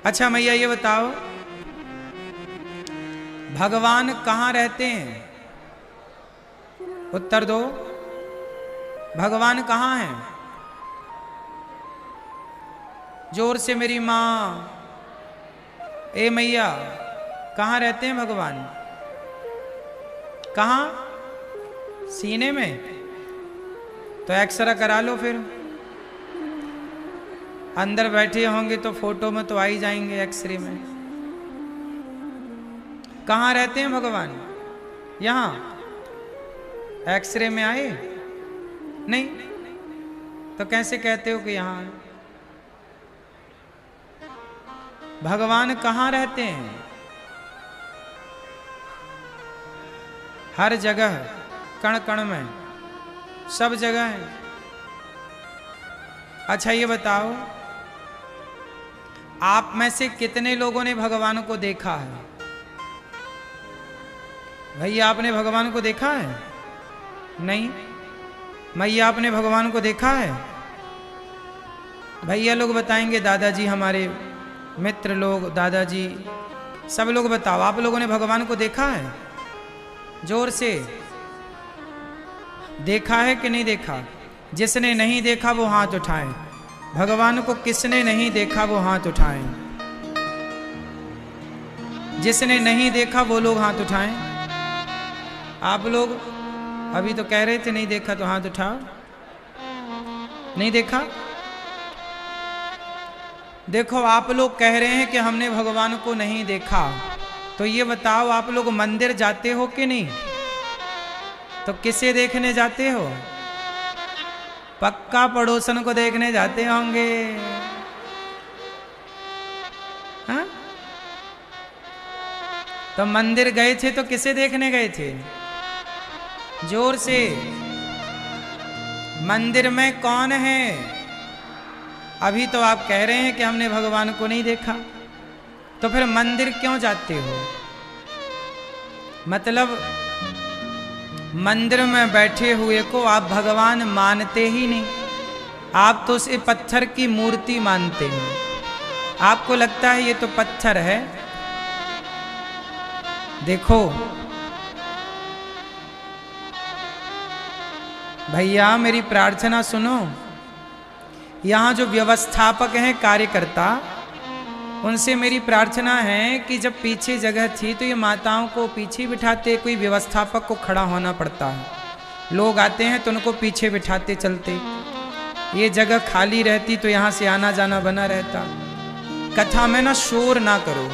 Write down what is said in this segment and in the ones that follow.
अच्छा मैया ये बताओ, भगवान कहाँ रहते हैं? उत्तर दो, भगवान कहाँ हैं? जोर से मेरी माँ। ए मैया, कहाँ रहते हैं भगवान? कहाँ? सीने में? तो एक्सरा करा लो फिर। अंदर बैठे होंगे तो फोटो में तो आ ही जाएंगे एक्सरे में। कहाँ रहते हैं भगवान? यहाँ? एक्सरे में आए नहीं? तो कैसे कहते हो कि यहाँ है? भगवान कहाँ रहते हैं? हर जगह, कण कण में, सब जगह है। अच्छा ये बताओ, आप में से कितने लोगों ने भगवान को देखा है? भैया आपने भगवान को देखा है? नहीं। मैया आपने भगवान को देखा है? भैया लोग बताएंगे, दादाजी हमारे मित्र लोग, दादाजी सब लोग बताओ, आप लोगों ने भगवान को देखा है? जोर से। देखा है कि नहीं देखा? जिसने नहीं देखा वो हाथ उठाए। भगवान को किसने नहीं देखा वो हाथ उठाए। जिसने नहीं देखा वो लोग हाथ उठाएं। आप लोग अभी तो कह रहे थे नहीं देखा, तो हाथ उठाओ। नहीं देखा? देखो, आप लोग कह रहे हैं कि हमने भगवान को नहीं देखा, तो ये बताओ आप लोग मंदिर जाते हो कि नहीं? तो किसे देखने जाते हो? पक्का पड़ोसन को देखने जाते होंगे। हाँ? तो मंदिर गए थे तो किसे देखने गए थे? जोर से। मंदिर में कौन है? अभी तो आप कह रहे हैं कि हमने भगवान को नहीं देखा, तो फिर मंदिर क्यों जाते हो? मतलब मंदिर में बैठे हुए को आप भगवान मानते ही नहीं, आप तो उसे पत्थर की मूर्ति मानते हैं। आपको लगता है ये तो पत्थर है। देखो भैया, मेरी प्रार्थना सुनो। यहाँ जो व्यवस्थापक हैं, कार्यकर्ता, उनसे मेरी प्रार्थना है कि जब पीछे जगह थी तो ये माताओं को पीछे बिठाते, कोई व्यवस्थापक को खड़ा होना पड़ता है। लोग आते हैं तो उनको पीछे बिठाते चलते। ये जगह खाली रहती तो यहाँ से आना जाना बना रहता। कथा में ना शोर ना करो।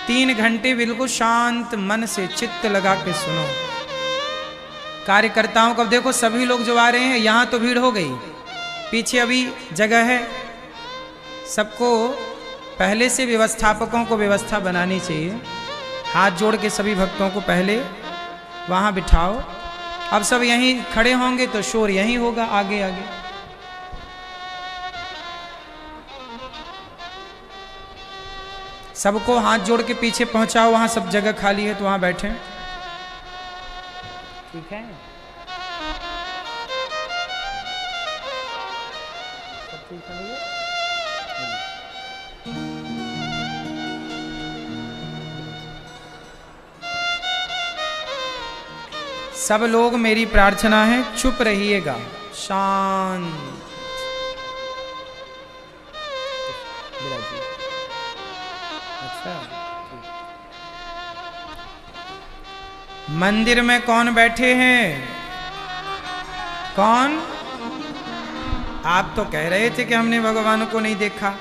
3 घंटे बिल्कुल शांत मन से चित्त लगा के सुनो। कार्यकर्ताओं को देखो, सभी लोग जो आ रहे हैं, यहाँ तो भीड़ हो गई, पीछे अभी जगह है। सबको पहले से व्यवस्थापकों को व्यवस्था बनानी चाहिए। हाथ जोड़ के सभी भक्तों को पहले वहाँ बिठाओ। अब सब यहीं खड़े होंगे तो शोर यहीं होगा, आगे आगे। सबको हाथ जोड़ के पीछे पहुंचाओ, वहाँ सब जगह खाली है तो वहाँ बैठे। ठीक है? सब ठीक है? सब लोग, मेरी प्रार्थना है, चुप रहिएगा, शांत। अच्छा, मंदिर में कौन बैठे हैं? कौन? आप तो कह रहे थे कि हमने भगवान को नहीं देखा।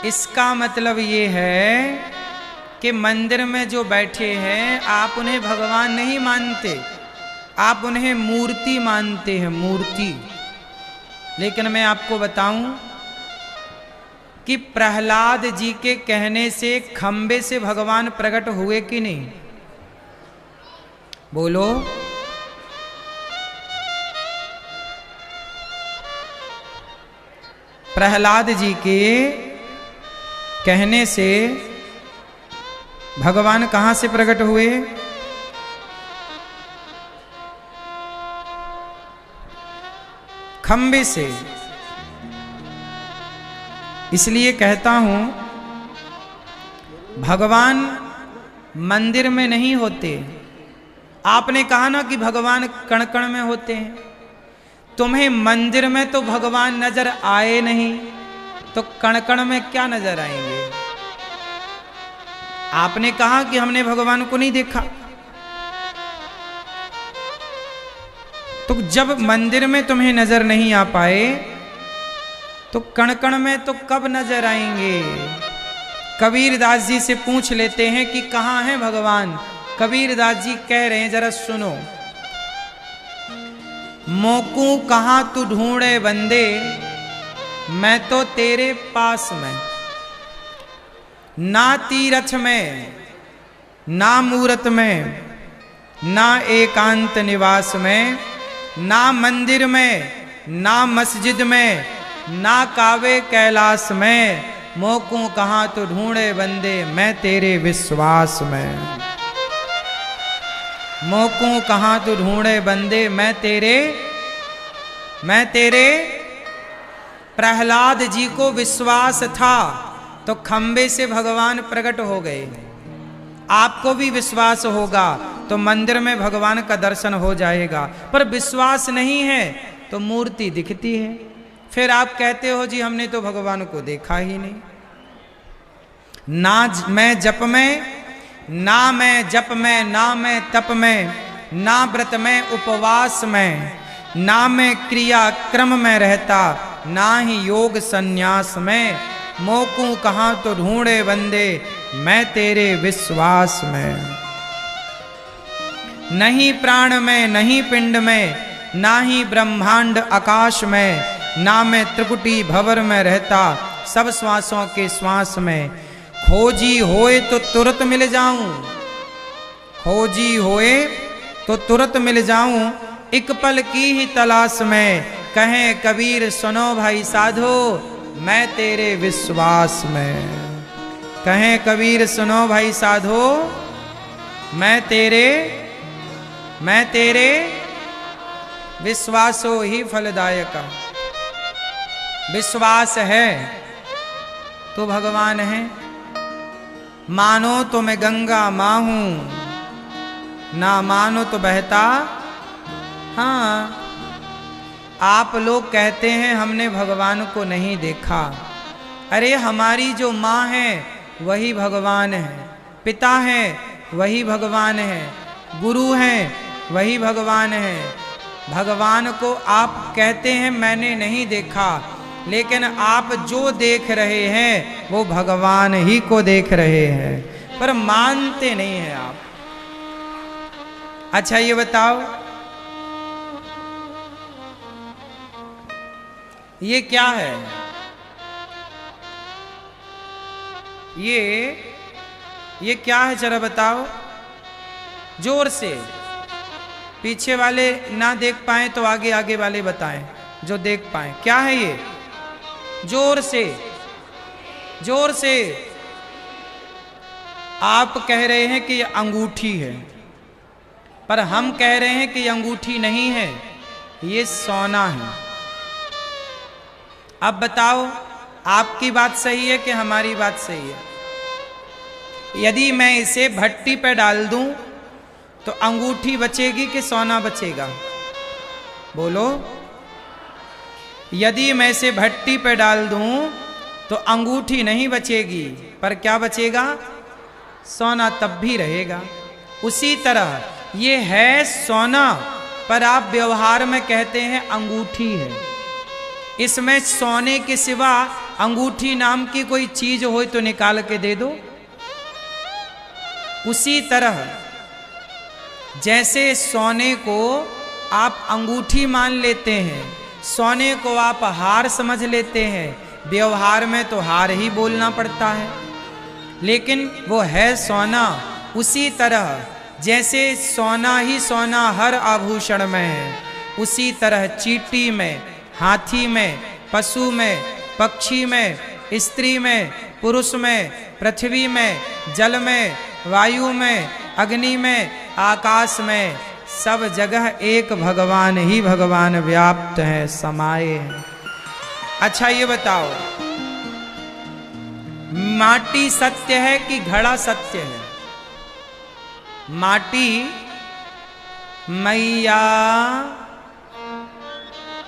इसका मतलब ये है कि मंदिर में जो बैठे हैं, आप उन्हें भगवान नहीं मानते, आप उन्हें मूर्ति मानते हैं, मूर्ति। लेकिन मैं आपको बताऊं कि प्रहलाद जी के कहने से खंबे से भगवान प्रकट हुए कि नहीं? बोलो। प्रहलाद जी के कहने से भगवान कहां से प्रकट हुए? खंबे से। इसलिए कहता हूं भगवान मंदिर में नहीं होते। आपने कहा ना कि भगवान कण कण में होते हैं, तुम्हें मंदिर में तो भगवान नजर आए नहीं तो कण कण में क्या नजर आएंगे? आपने कहा कि हमने भगवान को नहीं देखा, तो जब मंदिर में तुम्हें नजर नहीं आ पाए तो कण कण में तो कब नजर आएंगे? कबीरदास जी से पूछ लेते हैं कि कहाँ हैं भगवान। कबीरदास जी कह रहे हैं, जरा सुनो। मोकू कहाँ तू ढूंढे बंदे, मैं तो तेरे पास में। ना तीरथ में, ना मूरत में, ना एकांत निवास में, ना मंदिर में, ना मस्जिद में, ना कावे कैलाश में, मोकू कहाँ तू ढूंढे बंदे, मैं तेरे विश्वास में। मोकू कहाँ तू ढूंढे बंदे, मैं तेरे। प्रहलाद जी को विश्वास था तो खंबे से भगवान प्रकट हो गए। आपको भी विश्वास होगा तो मंदिर में भगवान का दर्शन हो जाएगा, पर विश्वास नहीं है तो मूर्ति दिखती है। फिर आप कहते हो जी हमने तो भगवान को देखा ही नहीं। ना मैं जप में, ना मैं जप में, ना मैं तप में, ना व्रत में उपवास में, ना मैं क्रिया क्रम में रहता, ना ही योग संन्यास में, मोकू कहाँ तो ढूंढे बंदे, मैं तेरे विश्वास में। नहीं प्राण में, नहीं पिंड में, ना ही ब्रह्मांड आकाश में, ना मैं त्रिकुटी भंवर में रहता, सब श्वासों के श्वास में। खोजी होए तो तुरंत मिल जाऊं, खोजी होए तो तुरंत मिल जाऊं, एक पल की ही तलाश में। कहें कबीर सुनो भाई साधो, मैं तेरे विश्वास में। कहें कबीर सुनो भाई साधो, मैं तेरे विश्वासो ही फलदायक। विश्वास है तो भगवान है। मानो तो मैं गंगा माँ हूं, ना मानो तो बहता। हाँ, आप लोग कहते हैं हमने भगवान को नहीं देखा। अरे हमारी जो माँ है वही भगवान है, पिता है वही भगवान है, गुरु है वही भगवान है। भगवान को आप कहते हैं मैंने नहीं देखा, लेकिन आप जो देख रहे हैं वो भगवान ही को देख रहे हैं, पर मानते नहीं हैं आप। अच्छा ये बताओ, ये क्या है? ये क्या है जरा बताओ जोर से। पीछे वाले ना देख पाए तो आगे आगे वाले बताएं जो देख पाए। क्या है ये? जोर से, जोर से। आप कह रहे हैं कि ये अंगूठी है, पर हम कह रहे हैं कि ये अंगूठी नहीं है, ये सोना है। अब बताओ आपकी बात सही है कि हमारी बात सही है? यदि मैं इसे भट्टी पे डाल दूं तो अंगूठी बचेगी कि सोना बचेगा? बोलो। यदि मैं इसे भट्टी पे डाल दूं तो अंगूठी नहीं बचेगी, पर क्या बचेगा? सोना तब भी रहेगा। उसी तरह ये है सोना, पर आप व्यवहार में कहते हैं अंगूठी है। इसमें सोने के सिवा अंगूठी नाम की कोई चीज हो तो निकाल के दे दो। उसी तरह जैसे सोने को आप अंगूठी मान लेते हैं, सोने को आप हार समझ लेते हैं, व्यवहार में तो हार ही बोलना पड़ता है, लेकिन वो है सोना। उसी तरह जैसे सोना ही सोना हर आभूषण में है, उसी तरह चींटी में, हाथी में, पशु में, पक्षी में, स्त्री में, पुरुष में, पृथ्वी में, जल में, वायु में, अग्नि में, आकाश में, सब जगह एक भगवान ही भगवान व्याप्त है, समाये हैं। अच्छा ये बताओ, माटी सत्य है कि घड़ा सत्य है? माटी मैया,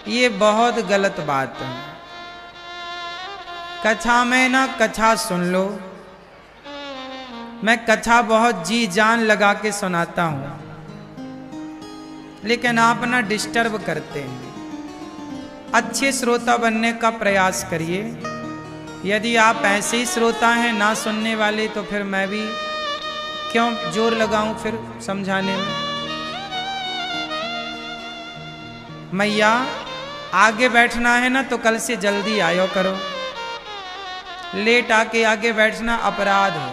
ये बहुत गलत बात है। कथा में ना कथा सुन लो, मैं कथा बहुत जी जान लगा के सुनाता हूं, लेकिन आप ना डिस्टर्ब करते हैं। अच्छे श्रोता बनने का प्रयास करिए। यदि आप ऐसे ही श्रोता हैं ना सुनने वाले, तो फिर मैं भी क्यों जोर लगाऊं फिर समझाने में। मैया आगे बैठना है ना तो कल से जल्दी आयो करो, लेट आके आगे बैठना अपराध है।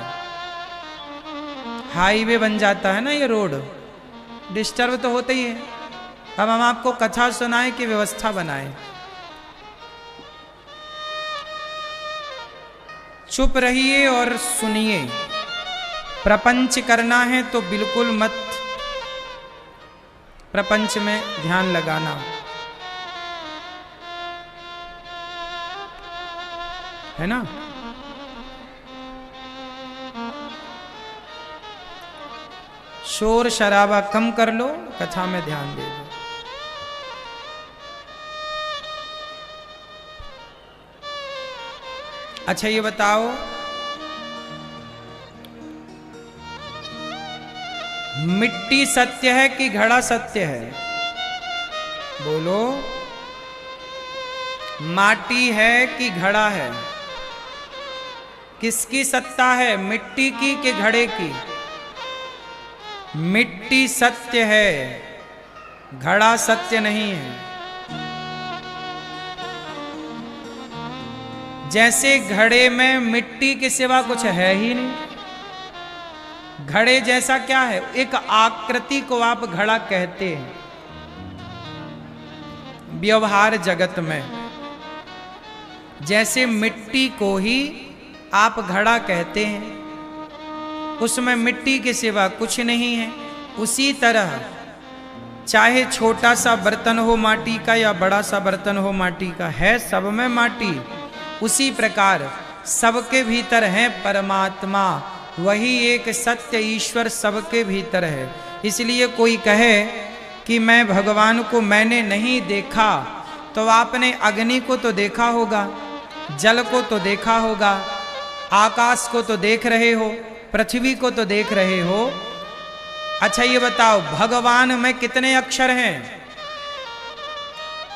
हाईवे बन जाता है ना ये रोड, डिस्टर्ब तो होते ही है। अब हम आपको कथा सुनाएं कि व्यवस्था बनाएं? चुप रहिए और सुनिए। प्रपंच करना है तो बिल्कुल मत प्रपंच में ध्यान लगाना, है ना। शोर शराबा कम कर लो, कथा में ध्यान दे दो। अच्छा ये बताओ, मिट्टी सत्य है कि घड़ा सत्य है? बोलो। माटी है कि घड़ा है? किसकी सत्ता है, मिट्टी की कि घड़े की? मिट्टी सत्य है, घड़ा सत्य नहीं है। जैसे घड़े में मिट्टी के सिवा कुछ है ही नहीं। घड़े जैसा क्या है, एक आकृति को आप घड़ा कहते हैं व्यवहार जगत में। जैसे मिट्टी को ही आप घड़ा कहते हैं, उसमें मिट्टी के सिवा कुछ नहीं है। उसी तरह चाहे छोटा सा बर्तन हो माटी का या बड़ा सा बर्तन हो माटी का, है सब में माटी। उसी प्रकार सबके भीतर है परमात्मा, वही एक सत्य ईश्वर सबके भीतर है। इसलिए कोई कहे कि मैं भगवान को मैंने नहीं देखा, तो आपने अग्नि को तो देखा होगा, जल को तो देखा होगा, आकाश को तो देख रहे हो, पृथ्वी को तो देख रहे हो। अच्छा ये बताओ, भगवान में कितने अक्षर हैं?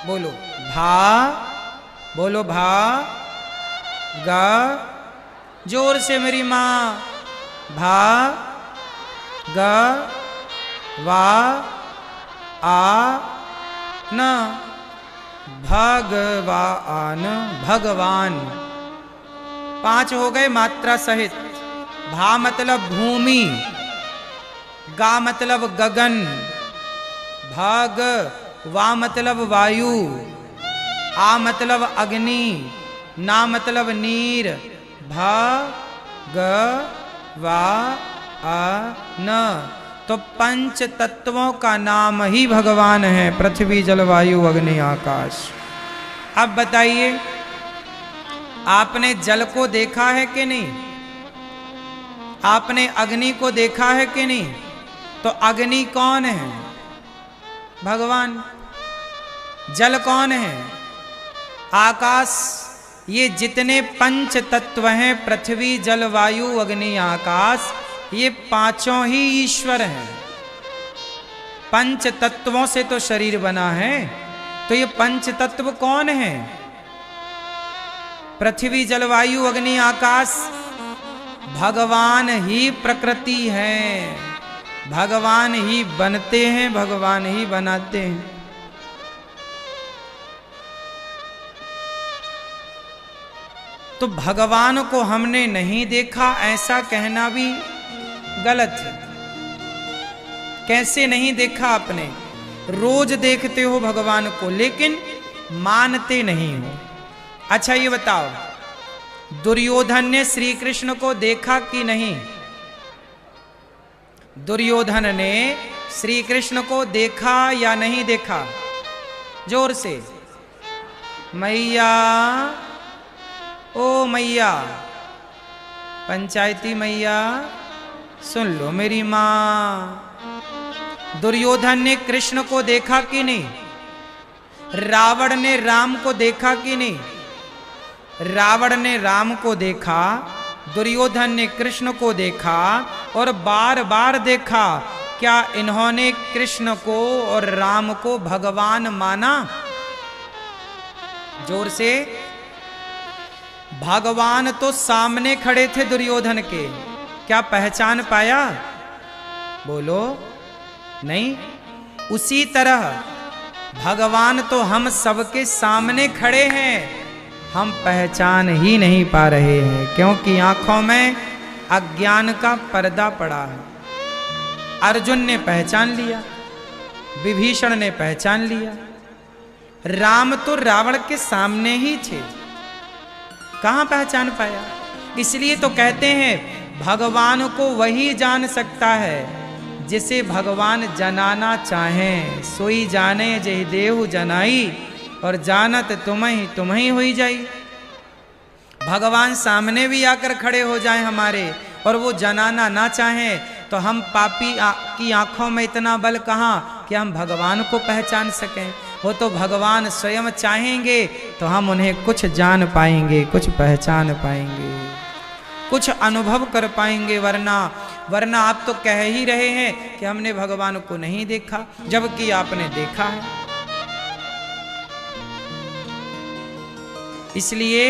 बोलो भा, बोलो भा, गा, जोर से मेरी माँ। भा, गा, वा, आ, न, भगवान, भगवान। 5 हो गए मात्रा सहित। भा मतलब भूमि, गा मतलब गगन, भाग, वा मतलब वायु, आ मतलब अग्नि, ना मतलब नीर, भा, ग, वा, आ, न। तो 5 तत्वों का नाम ही भगवान है, पृथ्वी जल वायु अग्नि आकाश। अब बताइए, आपने जल को देखा है कि नहीं? आपने अग्नि को देखा है कि नहीं? तो अग्नि कौन है? भगवान। जल कौन है? आकाश। ये जितने 5 तत्व हैं, पृथ्वी जल वायु अग्नि आकाश, ये 5 ही ईश्वर हैं। 5 तत्वों से तो शरीर बना है, तो ये 5 तत्व कौन है? पृथ्वी जल वायु अग्नि आकाश भगवान ही प्रकृति है। भगवान ही बनते हैं, भगवान ही बनाते हैं। तो भगवान को हमने नहीं देखा, ऐसा कहना भी गलत है। कैसे नहीं देखा आपने? रोज देखते हो भगवान को, लेकिन मानते नहीं हो। अच्छा ये बताओ, दुर्योधन ने श्री कृष्ण को देखा कि नहीं? दुर्योधन ने श्री कृष्ण को देखा या नहीं देखा? जोर से, मैया ओ मैया, पंचायती मैया सुन लो मेरी माँ। दुर्योधन ने कृष्ण को देखा कि नहीं? रावण ने राम को देखा कि नहीं? रावण ने राम को देखा, दुर्योधन ने कृष्ण को देखा और बार बार देखा। क्या इन्होंने कृष्ण को और राम को भगवान माना? जोर से, भगवान तो सामने खड़े थे दुर्योधन के, क्या पहचान पाया? बोलो नहीं। उसी तरह भगवान तो हम सबके सामने खड़े हैं, हम पहचान ही नहीं पा रहे हैं, क्योंकि आंखों में अज्ञान का पर्दा पड़ा है। अर्जुन ने पहचान लिया, विभीषण ने पहचान लिया, राम तो रावण के सामने ही थे, कहां पहचान पाया? इसलिए तो कहते हैं भगवान को वही जान सकता है जिसे भगवान जनाना चाहें। सोई जाने जय देव जनाई, और जानत तुम्हें हुई जाई। भगवान सामने भी आकर खड़े हो जाएं हमारे और वो जनाना ना चाहें, तो हम पापी की आंखों में इतना बल कहाँ कि हम भगवान को पहचान सकें। वो तो भगवान स्वयं चाहेंगे तो हम उन्हें कुछ जान पाएंगे, कुछ पहचान पाएंगे, कुछ अनुभव कर पाएंगे। वरना आप तो कह ही रहे हैं कि हमने भगवान को नहीं देखा, जबकि आपने देखा है। इसलिए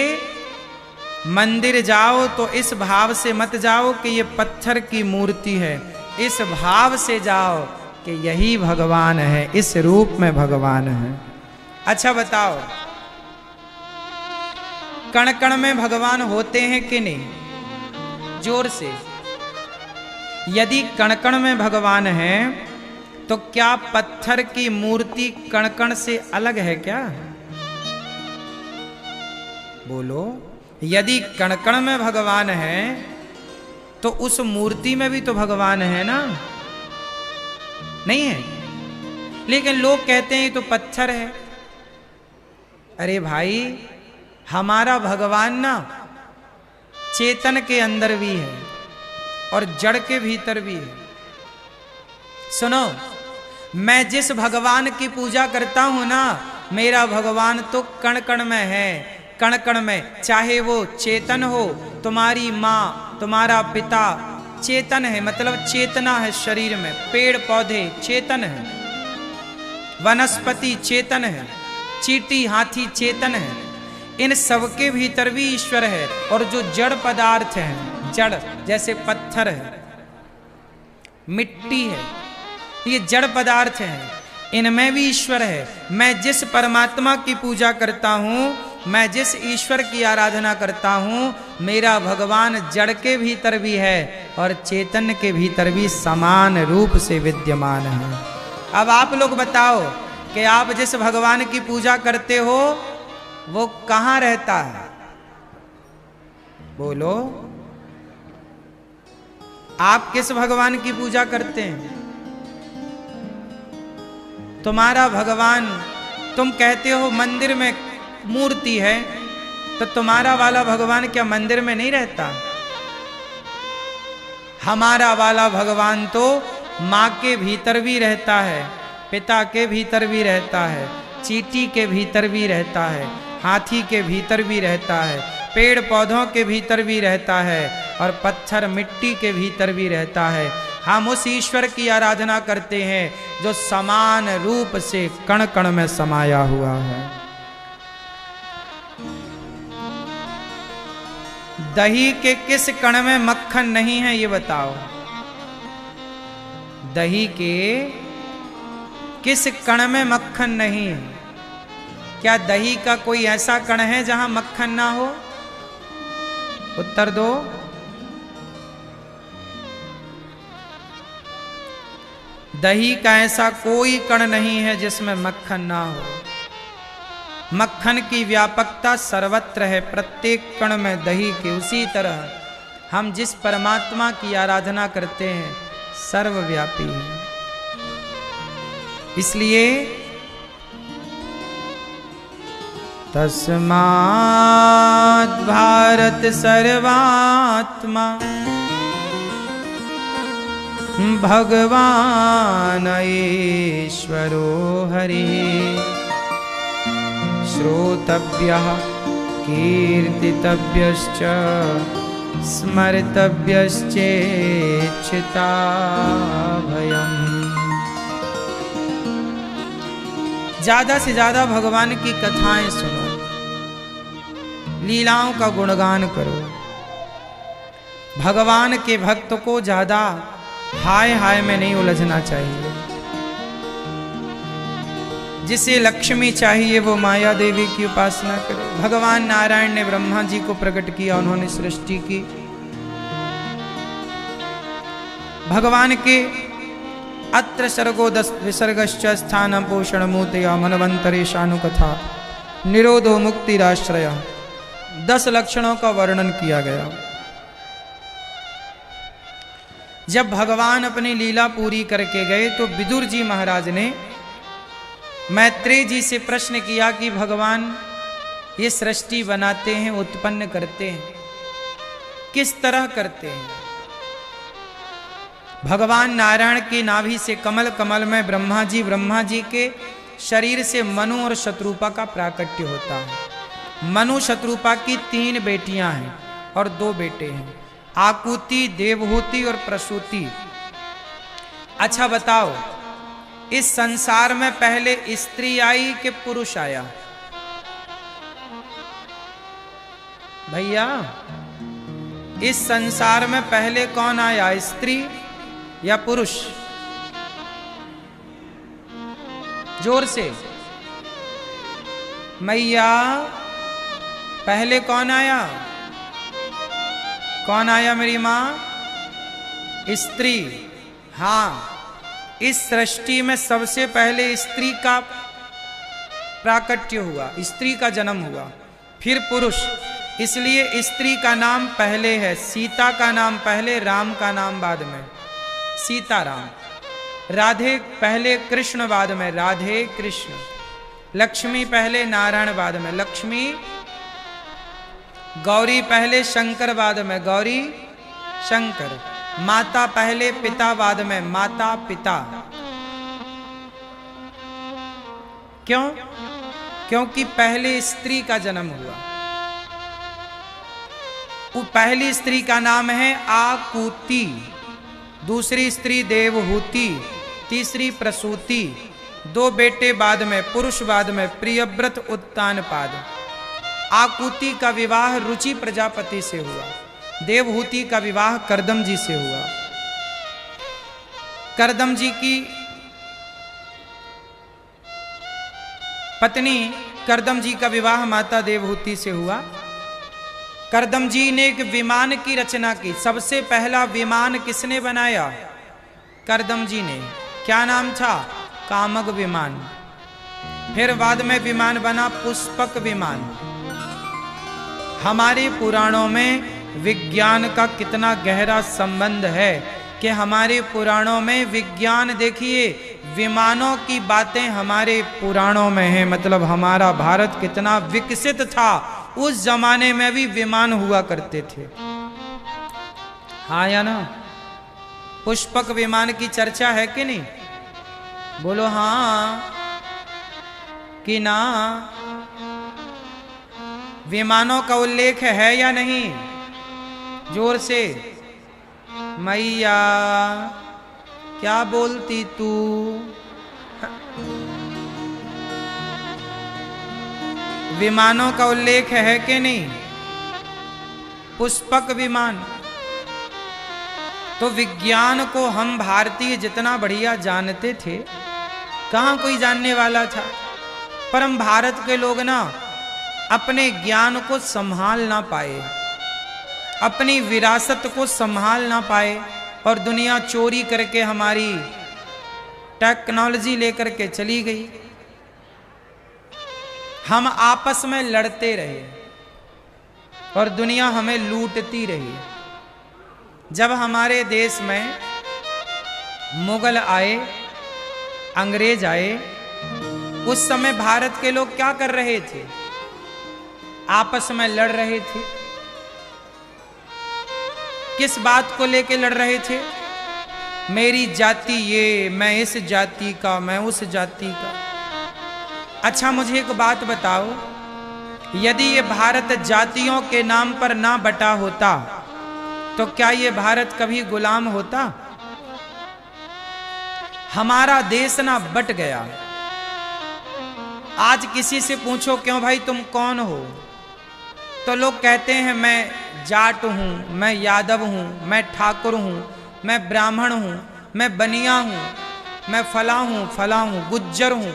मंदिर जाओ तो इस भाव से मत जाओ कि ये पत्थर की मूर्ति है, इस भाव से जाओ कि यही भगवान है, इस रूप में भगवान है। अच्छा बताओ, कण कण में भगवान होते हैं कि नहीं? जोर से, यदि कण कण में भगवान है तो क्या पत्थर की मूर्ति कण कण से अलग है क्या? बोलो, यदि कण कण में भगवान है तो उस मूर्ति में भी तो भगवान है ना? नहीं है? लेकिन लोग कहते हैं तो पत्थर है। अरे भाई, हमारा भगवान ना चेतन के अंदर भी है और जड़ के भीतर भी है। सुनो, मैं जिस भगवान की पूजा करता हूं ना, मेरा भगवान तो कण कण में है, कण कण में, चाहे वो चेतन हो, तुम्हारी माँ, तुम्हारा पिता चेतन है, मतलब चेतना है शरीर में, पेड़ पौधे चेतन है, वनस्पति चेतन है, चींटी हाथी चेतन है, इन सबके भीतर भी ईश्वर है। और जो जड़ पदार्थ हैं, जड़ जैसे पत्थर है, मिट्टी है, ये जड़ पदार्थ हैं, इनमें भी ईश्वर है। मैं जिस परमात्मा की पूजा करता हूं, मैं जिस ईश्वर की आराधना करता हूं, मेरा भगवान जड़ के भीतर भी है और चेतन के भीतर भी समान रूप से विद्यमान है। अब आप लोग बताओ कि आप जिस भगवान की पूजा करते हो वो कहां रहता है? बोलो, आप किस भगवान की पूजा करते हैं? तुम्हारा भगवान, तुम कहते हो मंदिर में मूर्ति है, तो तुम्हारा वाला भगवान क्या मंदिर में नहीं रहता? हमारा वाला भगवान तो माँ के भीतर भी रहता है, पिता के भीतर भी रहता है, चींटी के भीतर भी रहता है, हाथी के भीतर भी रहता है, पेड़ पौधों के भीतर भी रहता है और पत्थर मिट्टी के भीतर भी रहता है। हम उस ईश्वर की आराधना करते हैं जो समान रूप से कण कण में समाया हुआ है। दही के किस कण में मक्खन नहीं है, ये बताओ? दही के किस कण में मक्खन नहीं है? क्या दही का कोई ऐसा कण है जहां मक्खन ना हो? उत्तर दो। दही का ऐसा कोई कण नहीं है जिसमें मक्खन ना हो। मक्खन की व्यापकता सर्वत्र है, प्रत्येक कण में दही के। उसी तरह हम जिस परमात्मा की आराधना करते हैं सर्वव्यापी है। इसलिए तस्मात् भारत सर्वात्मा भगवान ईश्वरो हरिः श्रोतव्यः कीर्तितव्यश्च स्मर्तव्यश्चेच्छिताभयम्। ज्यादा से ज्यादा भगवान की कथाएं सुनो, लीलाओं का गुणगान करो। भगवान के भक्त को ज्यादा हाय हाय में नहीं उलझना चाहिए। जिसे लक्ष्मी चाहिए वो माया देवी की उपासना करे। भगवान नारायण ने ब्रह्मा जी को प्रकट किया, उन्होंने सृष्टि की। भगवान के अत्र सर्गो विसर्गश्च स्थानं पोषणमूर्तया मनवंतरेशानुकथा निरोधो मुक्तिराश्रय, 10 लक्षणों का वर्णन किया गया। जब भगवान अपनी लीला पूरी करके गए तो विदुर जी महाराज ने मैत्रेय जी से प्रश्न किया कि भगवान ये सृष्टि बनाते हैं, उत्पन्न करते हैं, किस तरह करते हैं? भगवान नारायण की नाभि से कमल, कमल में ब्रह्मा जी के शरीर से मनु और शत्रुपा का प्राकट्य होता है। मनु शत्रुपा की 3 बेटियां हैं और 2 बेटे हैं, आकुति, देवहूति और प्रसूति। अच्छा बताओ, इस संसार में पहले स्त्री आई कि पुरुष आया? भैया, इस संसार में पहले कौन आया, स्त्री या पुरुष? जोर से मैया, पहले कौन आया? कौन आया मेरी मां? स्त्री। हां, इस सृष्टि में सबसे पहले स्त्री का प्राकट्य हुआ, स्त्री का जन्म हुआ, फिर पुरुष। इसलिए स्त्री का नाम पहले है, सीता का नाम पहले, राम का नाम बाद में, सीताराम। राधे पहले, कृष्ण बाद में, राधे कृष्ण। लक्ष्मी पहले, नारायण बाद में, लक्ष्मी। गौरी पहले, शंकर बाद में, गौरी शंकर। माता पहले, पिता बाद में, माता पिता। क्यों? क्योंकि पहले स्त्री का जन्म हुआ। पहली स्त्री का नाम है आकुति, दूसरी स्त्री देवहूति, तीसरी प्रसूति, 2 बेटे बाद में, पुरुष बाद में, प्रियव्रत उत्तानपाद। आकुति का विवाह रुचि प्रजापति से हुआ, देवहूति का विवाह करदम जी से हुआ। करदम जी की पत्नी करदम जी का विवाह माता देवहूति से हुआ। करदम जी ने एक विमान की रचना की। सबसे पहला विमान किसने बनाया? करदम जी ने। क्या नाम था? कामग विमान। फिर बाद में विमान बना पुष्पक विमान। हमारे पुराणों में विज्ञान का कितना गहरा संबंध है कि हमारे पुराणों में विज्ञान, देखिए, विमानों की बातें हमारे पुराणों में है। मतलब हमारा भारत कितना विकसित था, उस जमाने में भी विमान हुआ करते थे। हाँ या ना? पुष्पक विमान की चर्चा है कि नहीं? बोलो हाँ कि ना? विमानों का उल्लेख है या नहीं? जोर से। मैया, क्या बोलती तू? विमानों का उल्लेख है कि नहीं? पुष्पक विमान। तो विज्ञान को हम भारतीय जितना बढ़िया जानते थे, कहां कोई जानने वाला था। पर हम भारत के लोग ना अपने ज्ञान को संभाल ना पाए, अपनी विरासत को संभाल ना पाए, और दुनिया चोरी करके हमारी टेक्नोलॉजी लेकर के चली गई। हम आपस में लड़ते रहे और दुनिया हमें लूटती रही। जब हमारे देश में मुगल आए अंग्रेज आए, उस समय भारत के लोग क्या कर रहे थे? आपस में लड़ रहे थे। किस बात को लेके लड़ रहे थे? मेरी जाति ये, मैं इस जाति का, मैं उस जाति का। अच्छा मुझे एक बात बताओ, यदि ये भारत जातियों के नाम पर ना बटा होता तो क्या ये भारत कभी गुलाम होता? हमारा देश ना बट गया। आज किसी से पूछो क्यों भाई तुम कौन हो, तो लोग कहते हैं मैं जाट हूं, मैं यादव हूं, मैं ठाकुर हूं, मैं ब्राह्मण हूं, मैं बनिया हूं, मैं फला हूं, गुज्जर हूं।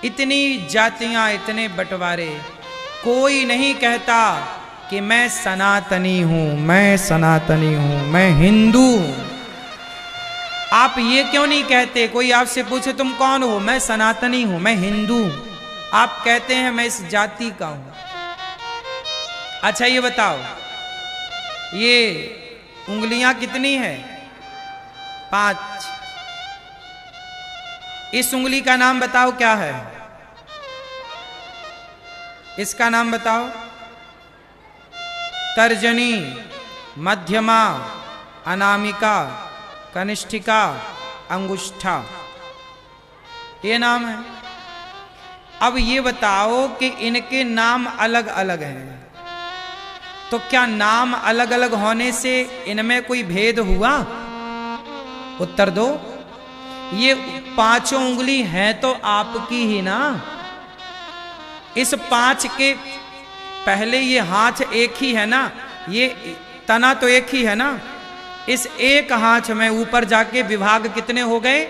इतनी जातियां, इतने बंटवारे, कोई नहीं कहता कि मैं सनातनी हूं, मैं सनातनी हूं, मैं हिंदू हूं। आप ये क्यों नहीं कहते? कोई आपसे पूछे तुम कौन हो, मैं सनातनी हूं, मैं हिंदू हूं। आप कहते हैं मैं इस जाति का हूं। अच्छा ये बताओ, ये उंगलियां कितनी है? 5। इस उंगली का नाम बताओ क्या है? इसका नाम बताओ। तर्जनी, मध्यमा, अनामिका, कनिष्ठिका, अंगुष्ठा, ये नाम है। अब ये बताओ कि इनके नाम अलग अलग हैं, तो क्या नाम अलग अलग होने से इनमें कोई भेद हुआ? उत्तर दो। ये 5 उंगली हैं तो आपकी ही ना। इस 5 के पहले ये हाथ एक ही है ना, ये तना तो एक ही है ना। इस एक हाथ में ऊपर जाके विभाग कितने हो गए?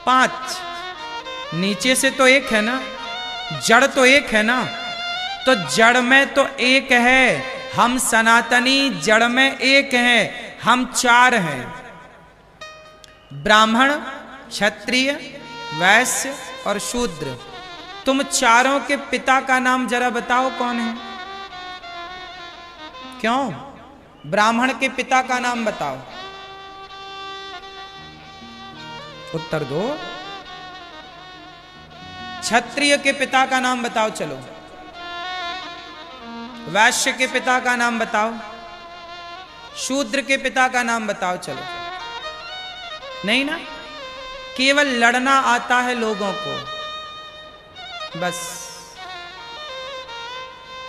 5। नीचे से तो एक है ना, जड़ तो एक है ना, तो जड़ में तो एक है। हम सनातनी जड़ में एक हैं, हम 4 हैं। ब्राह्मण, क्षत्रिय, वैश्य और शूद्र। तुम चारों के पिता का नाम जरा बताओ कौन है? क्यों? ब्राह्मण के पिता का नाम बताओ। उत्तर दो। क्षत्रिय के पिता का नाम बताओ। चलो। वैश्य के पिता का नाम बताओ। शूद्र के पिता का नाम बताओ। चलो। नहीं ना, केवल लड़ना आता है लोगों को, बस।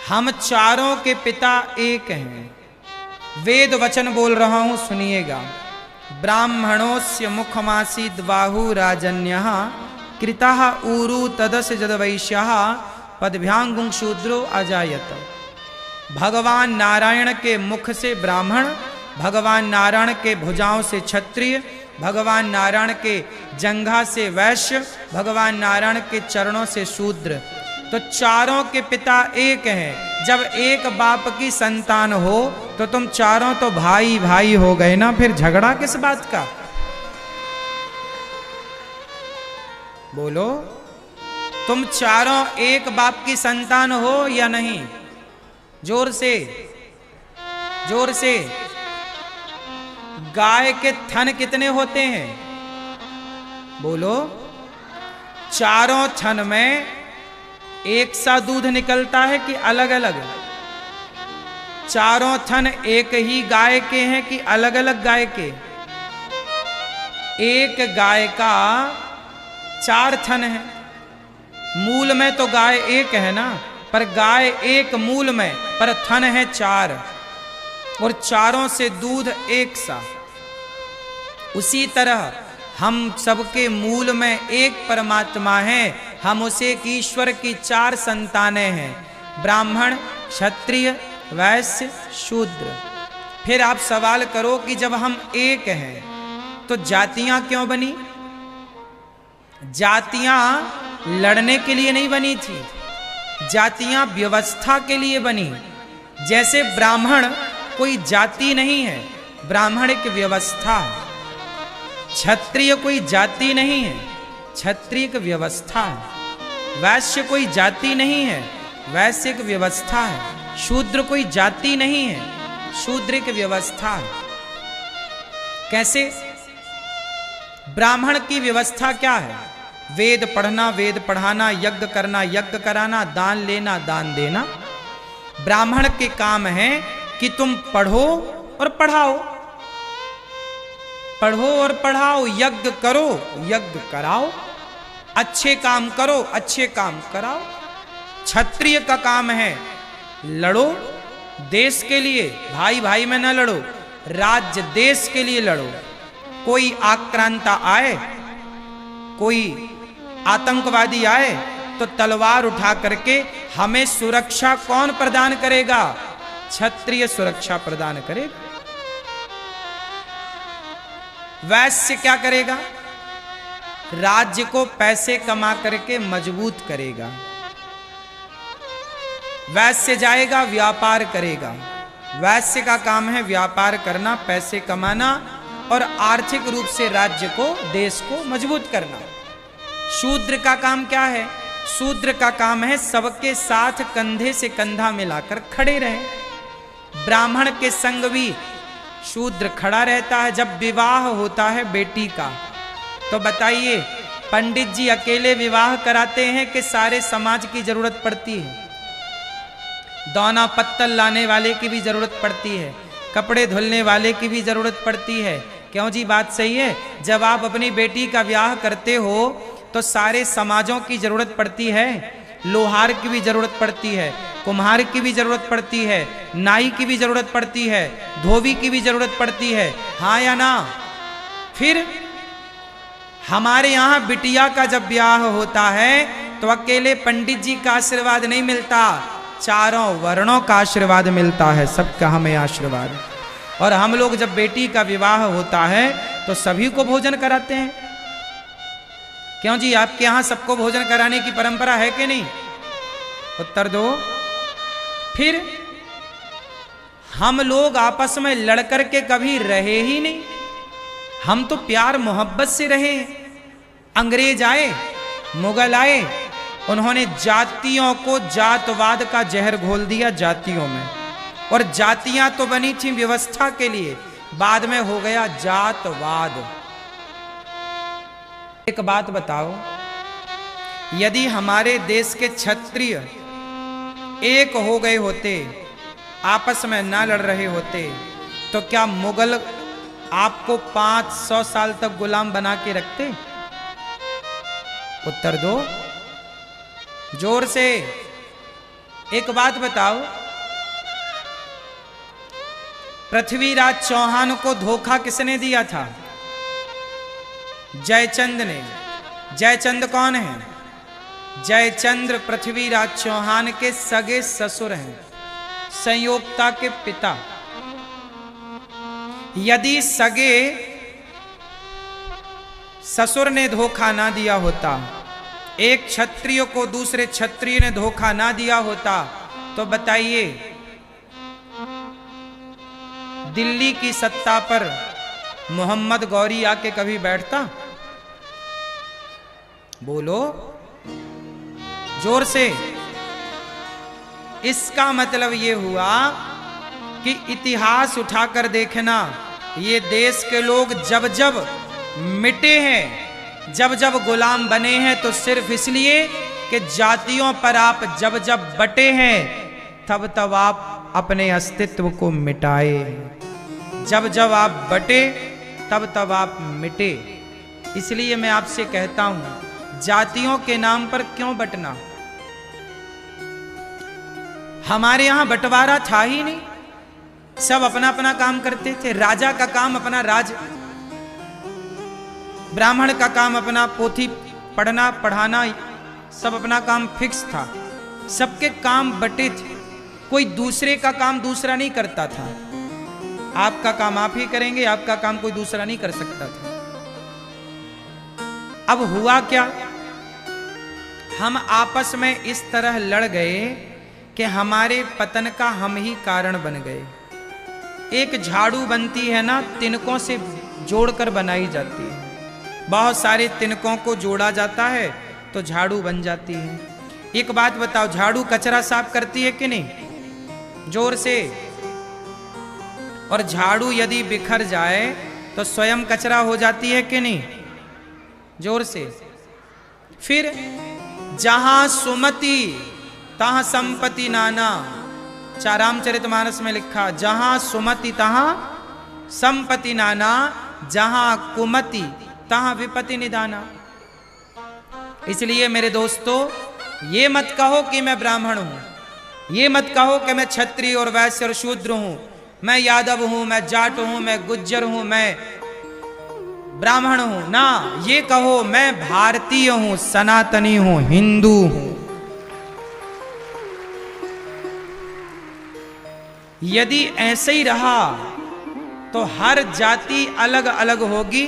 हम चारों के पिता एक हैं। वेद वचन बोल रहा हूं, सुनिएगा। ब्राह्मणोस्य मुखमासीद बाहु राजन्यः कृतः ऊरु तदस्य जदवैश्यः पदभ्यांगुं शूद्रो अजायत। भगवान नारायण के मुख से ब्राह्मण, भगवान नारायण के भुजाओं से क्षत्रिय, भगवान नारायण के जंघा से वैश्य, भगवान नारायण के चरणों से शूद्र। तो चारों के पिता एक हैं। जब एक बाप की संतान हो तो तुम चारों तो भाई भाई हो गए ना, फिर झगड़ा किस बात का? बोलो, तुम चारों एक बाप की संतान हो या नहीं? जोर से, जोर से। गाय के थन कितने होते हैं? बोलो। चारों थन में एक सा दूध निकलता है कि अलग अलग? चारों थन एक ही गाय के हैं कि अलग अलग गाय के? एक गाय का 4 थन है। मूल में तो गाय एक है ना, पर गाय एक मूल में, पर थन है 4, और चारों से दूध एक सा। उसी तरह हम सबके मूल में एक परमात्मा है। हम उसे ईश्वर की 4 संतानें हैं, ब्राह्मण, क्षत्रिय, वैश्य, शूद्र। फिर आप सवाल करो कि जब हम एक हैं तो जातियां क्यों बनी? जातियां लड़ने के लिए नहीं बनी थी, जातियां व्यवस्था के लिए बनी। जैसे ब्राह्मण कोई जाति नहीं है, ब्राह्मण एक व्यवस्था है। क्षत्रिय कोई जाति नहीं है, क्षत्रिय एक व्यवस्था है। वैश्य कोई जाति नहीं है, वैश्य एक व्यवस्था है। शूद्र कोई जाति नहीं है, शूद्र एक व्यवस्था है। कैसे? ब्राह्मण की व्यवस्था क्या है? वेद पढ़ना, वेद पढ़ाना, यज्ञ करना, यज्ञ कराना, दान लेना, दान देना। ब्राह्मण के काम है कि तुम पढ़ो और पढ़ाओ, पढ़ो और पढ़ाओ, यज्ञ करो, यज्ञ कराओ, अच्छे काम करो, अच्छे काम कराओ। क्षत्रिय का काम है लड़ो देश के लिए, भाई भाई में न लड़ो, राज्य देश के लिए लड़ो। कोई आक्रांता आए, कोई आतंकवादी आए तो तलवार उठा करके हमें सुरक्षा कौन प्रदान करेगा? क्षत्रिय सुरक्षा प्रदान करेगा। वैश्य क्या करेगा? राज्य को पैसे कमा करके मजबूत करेगा। वैश्य जाएगा व्यापार करेगा। वैश्य का काम है व्यापार करना, पैसे कमाना और आर्थिक रूप से राज्य को, देश को मजबूत करना। शूद्र का काम क्या है? शूद्र का काम है सबके साथ कंधे से कंधा मिलाकर खड़े रहे। ब्राह्मण के संग भी शूद्र खड़ा रहता है। जब विवाह होता है बेटी का, तो बताइए पंडित जी अकेले विवाह कराते हैं कि सारे समाज की जरूरत पड़ती है? दौना पत्तल लाने वाले की भी जरूरत पड़ती है, कपड़े धुलने वाले की भी जरूरत पड़ती है। क्यों जी, बात सही है? जब आप अपनी बेटी का ब्याह करते हो तो सारे समाजों की जरूरत पड़ती है। लोहार की भी जरूरत पड़ती है, कुम्हार की भी जरूरत पड़ती है, नाई की भी जरूरत पड़ती है, धोबी की भी जरूरत पड़ती है, हाँ या ना? फिर हमारे यहाँ बिटिया का जब ब्याह होता है तो अकेले पंडित जी का आशीर्वाद नहीं मिलता, चारों वर्णों का आशीर्वाद मिलता है, सबका हमें आशीर्वाद। और हम लोग जब बेटी का विवाह होता है तो सभी को भोजन कराते हैं। क्यों जी, आपके यहां सबको भोजन कराने की परंपरा है कि नहीं? उत्तर दो। फिर हम लोग आपस में लड़कर के कभी रहे ही नहीं, हम तो प्यार मोहब्बत से रहे। अंग्रेज आए, मुगल आए, उन्होंने जातियों को जातवाद का जहर घोल दिया जातियों में, और जातियां तो बनी थी व्यवस्था के लिए, बाद में हो गया जातवाद। एक बात बताओ, यदि हमारे देश के क्षत्रिय एक हो गए होते, आपस में ना लड़ रहे होते, तो क्या मुगल आपको 500 साल तक गुलाम बना के रखते? उत्तर दो जोर से। एक बात बताओ, पृथ्वीराज चौहान को धोखा किसने दिया था? जयचंद ने। जयचंद कौन है? जयचंद्र पृथ्वीराज चौहान के सगे ससुर हैं, संयोगता के पिता। यदि सगे ससुर ने धोखा ना दिया होता, एक क्षत्रिय को दूसरे क्षत्रिय ने धोखा ना दिया होता, तो बताइए दिल्ली की सत्ता पर मोहम्मद गौरी आके कभी बैठता? बोलो जोर से। इसका मतलब यह हुआ कि इतिहास उठाकर देखना, ये देश के लोग जब जब मिटे हैं, जब जब गुलाम बने हैं, तो सिर्फ इसलिए कि जातियों पर आप जब जब बटे हैं, तब तब आप अपने अस्तित्व को मिटाए। जब जब आप बटे, तब तब आप मिटे। इसलिए मैं आपसे कहता हूं, जातियों के नाम पर क्यों बटना? हमारे यहां बंटवारा था ही नहीं, सब अपना अपना काम करते थे। राजा का काम अपना राज, ब्राह्मण का काम अपना पोथी पढ़ना पढ़ाना, सब अपना काम फिक्स था। सबके काम बटे थे, कोई दूसरे का काम दूसरा नहीं करता था। आपका काम आप ही करेंगे, आपका काम कोई दूसरा नहीं कर सकता था। अब हुआ क्या, हम आपस में इस तरह लड़ गए कि हमारे पतन का हम ही कारण बन गए। एक झाड़ू बनती है ना, तिनकों से जोड़कर बनाई जाती है। बहुत सारे तिनकों को जोड़ा जाता है तो झाड़ू बन जाती है। एक बात बताओ, झाड़ू कचरा साफ करती है कि नहीं? जोर से। और झाड़ू यदि बिखर जाए तो स्वयं कचरा हो जाती है कि नहीं? जोर से। फिर जहां सुमति तहां संपत्ति नाना, रामचरितमानस में लिखा, जहां सुमति तहां संपत्ति नाना, जहां कुमति तहां विपत्ति निदाना। इसलिए मेरे दोस्तों, ये मत कहो कि मैं ब्राह्मण हूं, ये मत कहो कि मैं क्षत्रिय और वैश्य और शूद्र हूं, मैं यादव हूं, मैं जाट हूं, मैं गुज्जर हूं, मैं ब्राह्मण हूं। ना, ये कहो मैं भारतीय हूं, सनातनी हूं, हिंदू हूं। यदि ऐसे ही रहा तो हर जाति अलग अलग होगी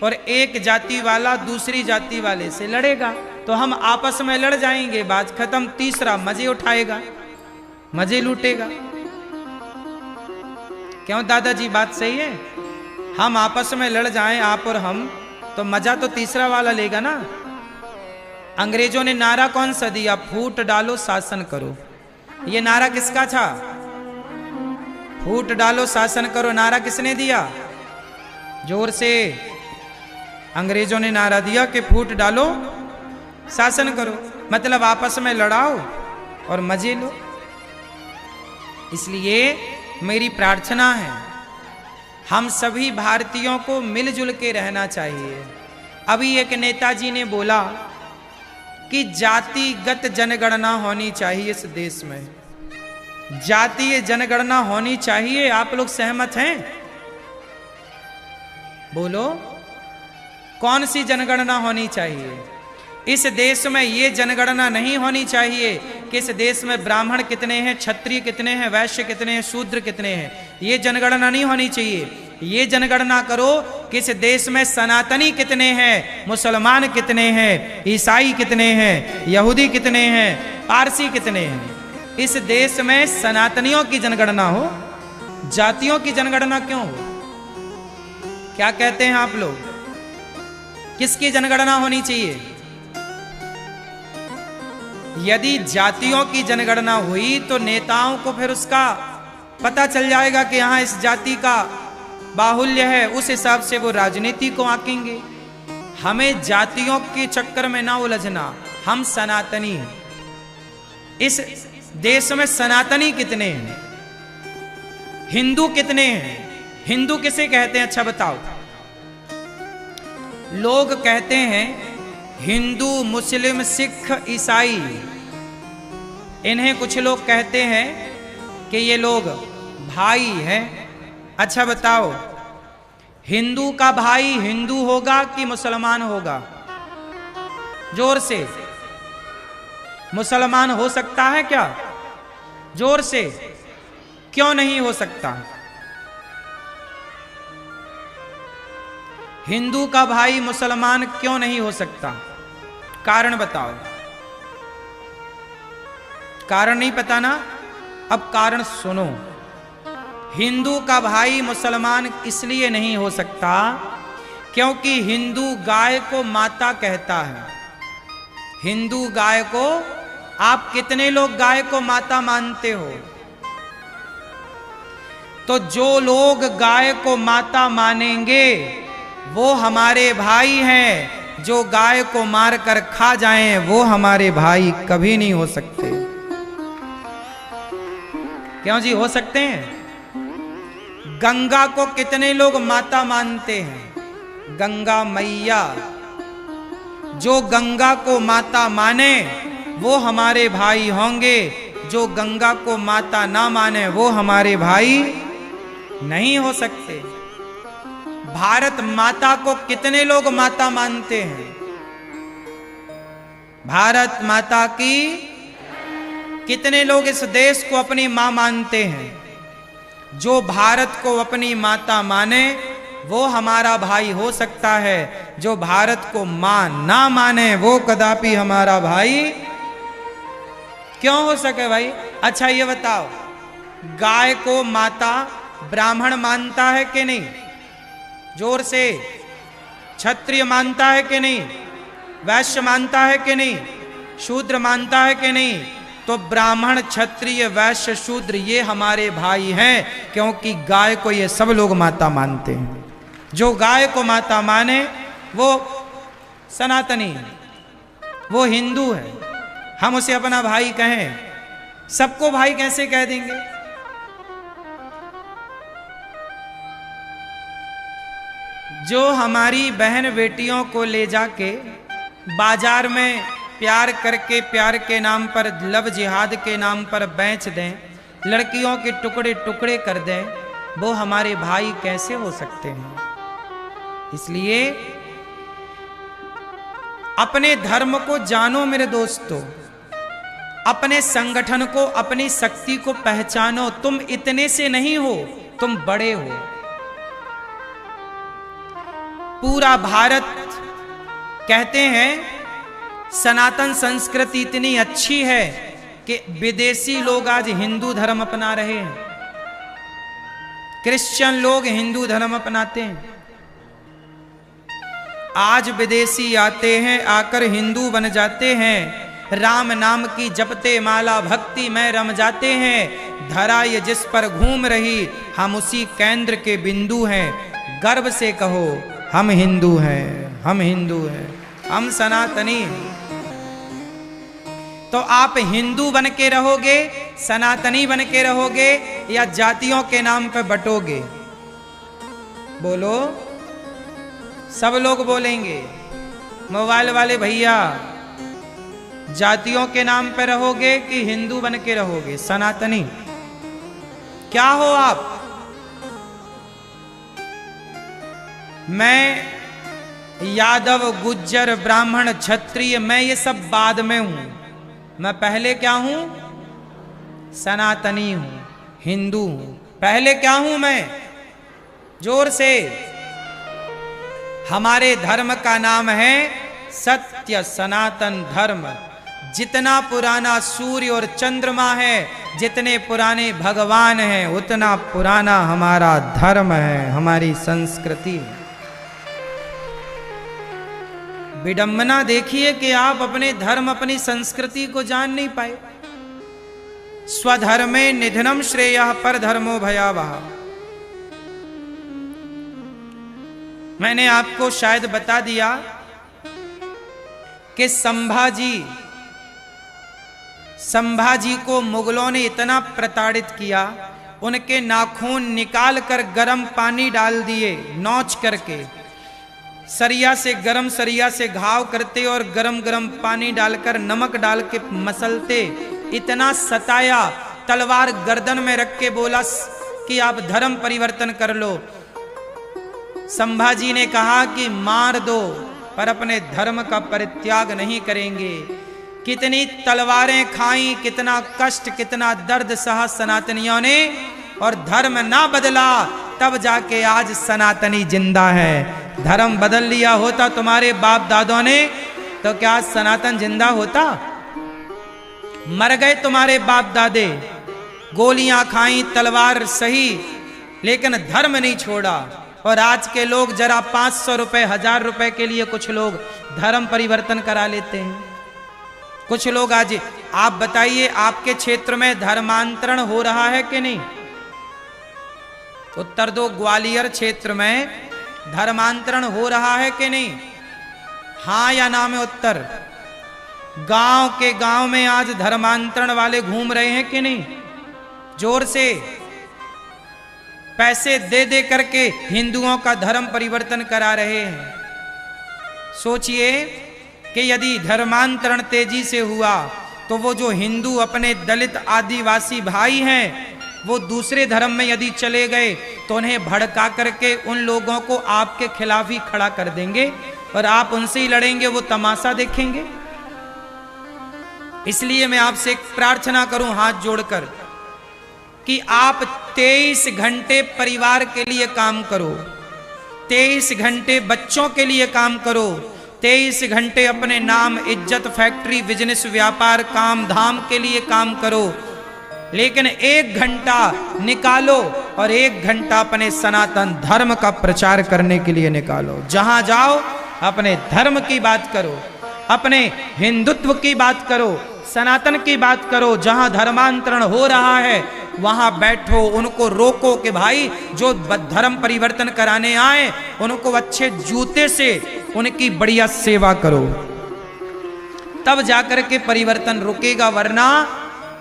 और एक जाति वाला दूसरी जाति वाले से लड़ेगा, तो हम आपस में लड़ जाएंगे, बात खत्म। तीसरा मजे उठाएगा, मजे लूटेगा। क्यों दादाजी, बात सही है? हम आपस में लड़ जाएं, आप और हम, तो मजा तो तीसरा वाला लेगा ना। अंग्रेजों ने नारा कौन सा दिया? फूट डालो शासन करो। ये नारा किसका था? फूट डालो शासन करो नारा किसने दिया? जोर से। अंग्रेजों ने नारा दिया कि फूट डालो शासन करो, मतलब आपस में लड़ाओ और मजे लो। इसलिए मेरी प्रार्थना है, हम सभी भारतीयों को मिलजुल के रहना चाहिए। अभी एक नेताजी ने बोला कि जातिगत जनगणना होनी चाहिए इस देश में, जातीय जनगणना होनी चाहिए। आप लोग सहमत हैं? बोलो, कौन सी जनगणना होनी चाहिए? इस देश में ये जनगणना नहीं होनी चाहिए कि इस देश में ब्राह्मण कितने हैं, क्षत्रिय कितने हैं, वैश्य कितने हैं, शूद्र कितने हैं। ये जनगणना नहीं होनी चाहिए। ये जनगणना करो कि इस देश में सनातनी कितने हैं, मुसलमान कितने हैं, ईसाई कितने हैं, यहूदी कितने हैं, पारसी कितने हैं। इस देश में सनातनियों की जनगणना हो, जातियों की जनगणना क्यों हो? क्या कहते हैं आप लोग? किसकी जनगणना होनी चाहिए? यदि जातियों की जनगणना हुई तो नेताओं को फिर उसका पता चल जाएगा कि यहां इस जाति का बाहुल्य है, उस हिसाब से वो राजनीति को आंकेंगे। हमें जातियों के चक्कर में ना उलझना, हम सनातनी हैं। इस देश में सनातनी कितने हैं, हिंदू कितने हैं? हिंदू किसे कहते हैं? अच्छा बताओ। लोग कहते हैं हिंदू, मुस्लिम, सिख, ईसाई। इन्हें कुछ लोग कहते हैं कि ये लोग भाई हैं। अच्छा बताओ, हिंदू का भाई हिंदू होगा कि मुसलमान होगा? जोर से। मुसलमान हो सकता है क्या? जोर से। क्यों नहीं हो सकता? हिंदू का भाई मुसलमान क्यों नहीं हो सकता? कारण बताओ। कारण नहीं पता ना? अब कारण सुनो। हिंदू का भाई मुसलमान इसलिए नहीं हो सकता क्योंकि हिंदू गाय को माता कहता है। हिंदू गाय को, आप कितने लोग गाय को माता मानते हो? तो जो लोग गाय को माता मानेंगे वो हमारे भाई हैं। जो गाय को मारकर खा जाएं वो हमारे भाई कभी नहीं हो सकते। क्यों जी, हो सकते हैं? गंगा को कितने लोग माता मानते हैं? गंगा मैया। जो गंगा को माता माने वो हमारे भाई होंगे, जो गंगा को माता ना माने वो हमारे भाई नहीं हो सकते। भारत माता को कितने लोग माता मानते हैं? भारत माता की कितने लोग इस देश को अपनी मां मानते हैं? जो भारत को अपनी माता माने वो हमारा भाई हो सकता है, जो भारत को मां ना माने वो कदापि हमारा भाई क्यों हो सके भाई? अच्छा ये बताओ, गाय को माता ब्राह्मण मानता है कि नहीं? जोर से। क्षत्रिय मानता है कि नहीं? वैश्य मानता है कि नहीं? शूद्र मानता है कि नहीं? तो ब्राह्मण, क्षत्रिय, वैश्य, शूद्र ये हमारे भाई हैं क्योंकि गाय को ये सब लोग माता मानते हैं। जो गाय को माता माने वो सनातनी, वो हिंदू है, हम उसे अपना भाई कहें, सबको भाई कैसे कह देंगे? जो हमारी बहन बेटियों को ले जाके बाजार में प्यार करके, प्यार के नाम पर, लव जिहाद के नाम पर बेच दें, लड़कियों के टुकड़े टुकड़े कर दें, वो हमारे भाई कैसे हो सकते हैं? इसलिए अपने धर्म को जानो मेरे दोस्तों, अपने संगठन को, अपनी शक्ति को पहचानो। तुम इतने से नहीं हो, तुम बड़े हो। पूरा भारत, कहते हैं सनातन संस्कृति इतनी अच्छी है कि विदेशी लोग आज हिंदू धर्म अपना रहे हैं, क्रिश्चियन लोग हिंदू धर्म अपनाते हैं। आज विदेशी आते हैं, आकर हिंदू बन जाते हैं, राम नाम की जपते माला भक्ति में रम जाते हैं। धरा ये जिस पर घूम रही, हम उसी केंद्र के बिंदु हैं। गर्व से कहो हम हिंदू हैं, हम हिंदू हैं, हम सनातनी हैं। तो आप हिंदू बन के रहोगे, सनातनी बन के रहोगे, या जातियों के नाम पे बटोगे? बोलो, सब लोग बोलेंगे। मोबाइल वाले भैया, जातियों के नाम पे रहोगे कि हिंदू बन के रहोगे, सनातनी? क्या हो आप? मैं यादव, गुज्जर, ब्राह्मण, क्षत्रिय, मैं ये सब बाद में हूं। मैं पहले क्या हूं? सनातनी हूं, हिंदू हूं। पहले क्या हूं मैं? जोर से। हमारे धर्म का नाम है सत्य सनातन धर्म। जितना पुराना सूर्य और चंद्रमा है, जितने पुराने भगवान हैं, उतना पुराना हमारा धर्म है, हमारी संस्कृति है। विडंबना देखिए कि आप अपने धर्म, अपनी संस्कृति को जान नहीं पाए। स्वधर्मे निधनम श्रेयः पर धर्मो भयावह। मैंने आपको शायद बता दिया कि संभाजी को मुगलों ने इतना प्रताड़ित किया, उनके नाखून निकाल कर गर्म पानी डाल दिए, नोच करके सरिया से घाव करते और गरम गरम पानी डालकर नमक डाल के मसलते। इतना सताया, तलवार गर्दन में रख के बोला कि आप धर्म परिवर्तन कर लो। संभाजी ने कहा कि मार दो, पर अपने धर्म का परित्याग नहीं करेंगे। कितनी तलवारें खाई, कितना कष्ट, कितना दर्द सहा सनातनियों ने, और धर्म ना बदला। तब जाके आज सनातनी जिंदा है। धर्म बदल लिया होता तुम्हारे बाप दादों ने, तो क्या सनातन जिंदा होता? मर गए तुम्हारे बाप दादे, गोलियां खाई, तलवार सही, लेकिन धर्म नहीं छोड़ा। और आज के लोग जरा 500 रुपए, 1000 रुपए के लिए कुछ लोग धर्म परिवर्तन करा लेते हैं। कुछ लोग आज, आप बताइए आपके क्षेत्र में धर्मांतरण हो रहा है कि नहीं? उत्तर दो, ग्वालियर क्षेत्र में धर्मांतरण हो रहा है कि नहीं? हां या ना में उत्तर। गांव के गांव में आज धर्मांतरण वाले घूम रहे हैं कि नहीं? जोर से। पैसे दे दे करके हिंदुओं का धर्म परिवर्तन करा रहे हैं। सोचिए कि यदि धर्मांतरण तेजी से हुआ तो वो जो हिंदू अपने दलित आदिवासी भाई हैं, वो दूसरे धर्म में यदि चले गए तो उन्हें भड़का करके उन लोगों को आपके खिलाफ ही खड़ा कर देंगे और आप उनसे ही लड़ेंगे, वो तमाशा देखेंगे। इसलिए मैं आपसे एक प्रार्थना करूं हाथ जोड़कर कि आप 23 घंटे परिवार के लिए काम करो, 23 घंटे बच्चों के लिए काम करो, 23 घंटे अपने नाम, इज्जत, फैक्ट्री, बिजनेस, व्यापार, काम धाम के लिए काम करो। लेकिन 1 घंटा निकालो और 1 घंटा अपने सनातन धर्म का प्रचार करने के लिए निकालो। जहां जाओ अपने धर्म की बात करो, अपने हिंदुत्व की बात करो, सनातन की बात करो। जहां धर्मांतरण हो रहा है वहां बैठो, उनको रोको कि भाई जो धर्म परिवर्तन कराने आए उनको अच्छे जूते से उनकी बढ़िया सेवा करो, तब जाकर के परिवर्तन रुकेगा, वरना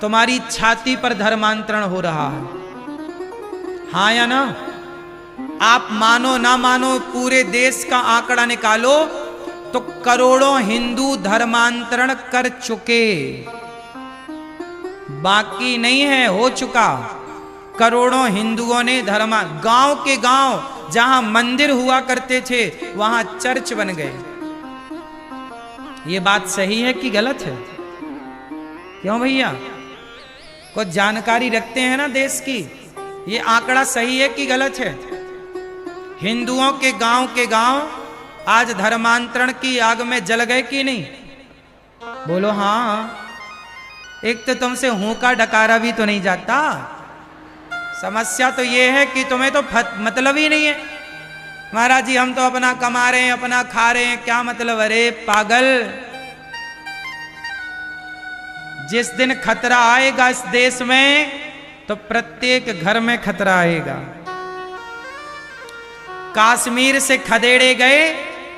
तुम्हारी छाती पर धर्मांतरण हो रहा है। हाँ या ना? आप मानो ना मानो, पूरे देश का आंकड़ा निकालो तो करोड़ों हिंदू धर्मांतरण कर चुके, बाकी नहीं है, हो चुका। करोड़ों हिंदुओं ने गांव के गांव जहां मंदिर हुआ करते थे वहां चर्च बन गए। ये बात सही है कि गलत है? क्यों भैया, कुछ जानकारी रखते हैं ना देश की, ये आंकड़ा सही है कि गलत है? हिंदुओं के गांव आज धर्मांतरण की आग में जल गए कि नहीं? बोलो हाँ। एक तो तुमसे हूं का डकारा भी तो नहीं जाता। समस्या तो ये है कि तुम्हें तो मतलब ही नहीं है। महाराज जी हम तो अपना कमा रहे हैं, अपना खा रहे हैं, क्या मतलब? अरे पागल, जिस दिन खतरा आएगा इस देश में तो प्रत्येक घर में खतरा आएगा। कश्मीर से खदेड़े गए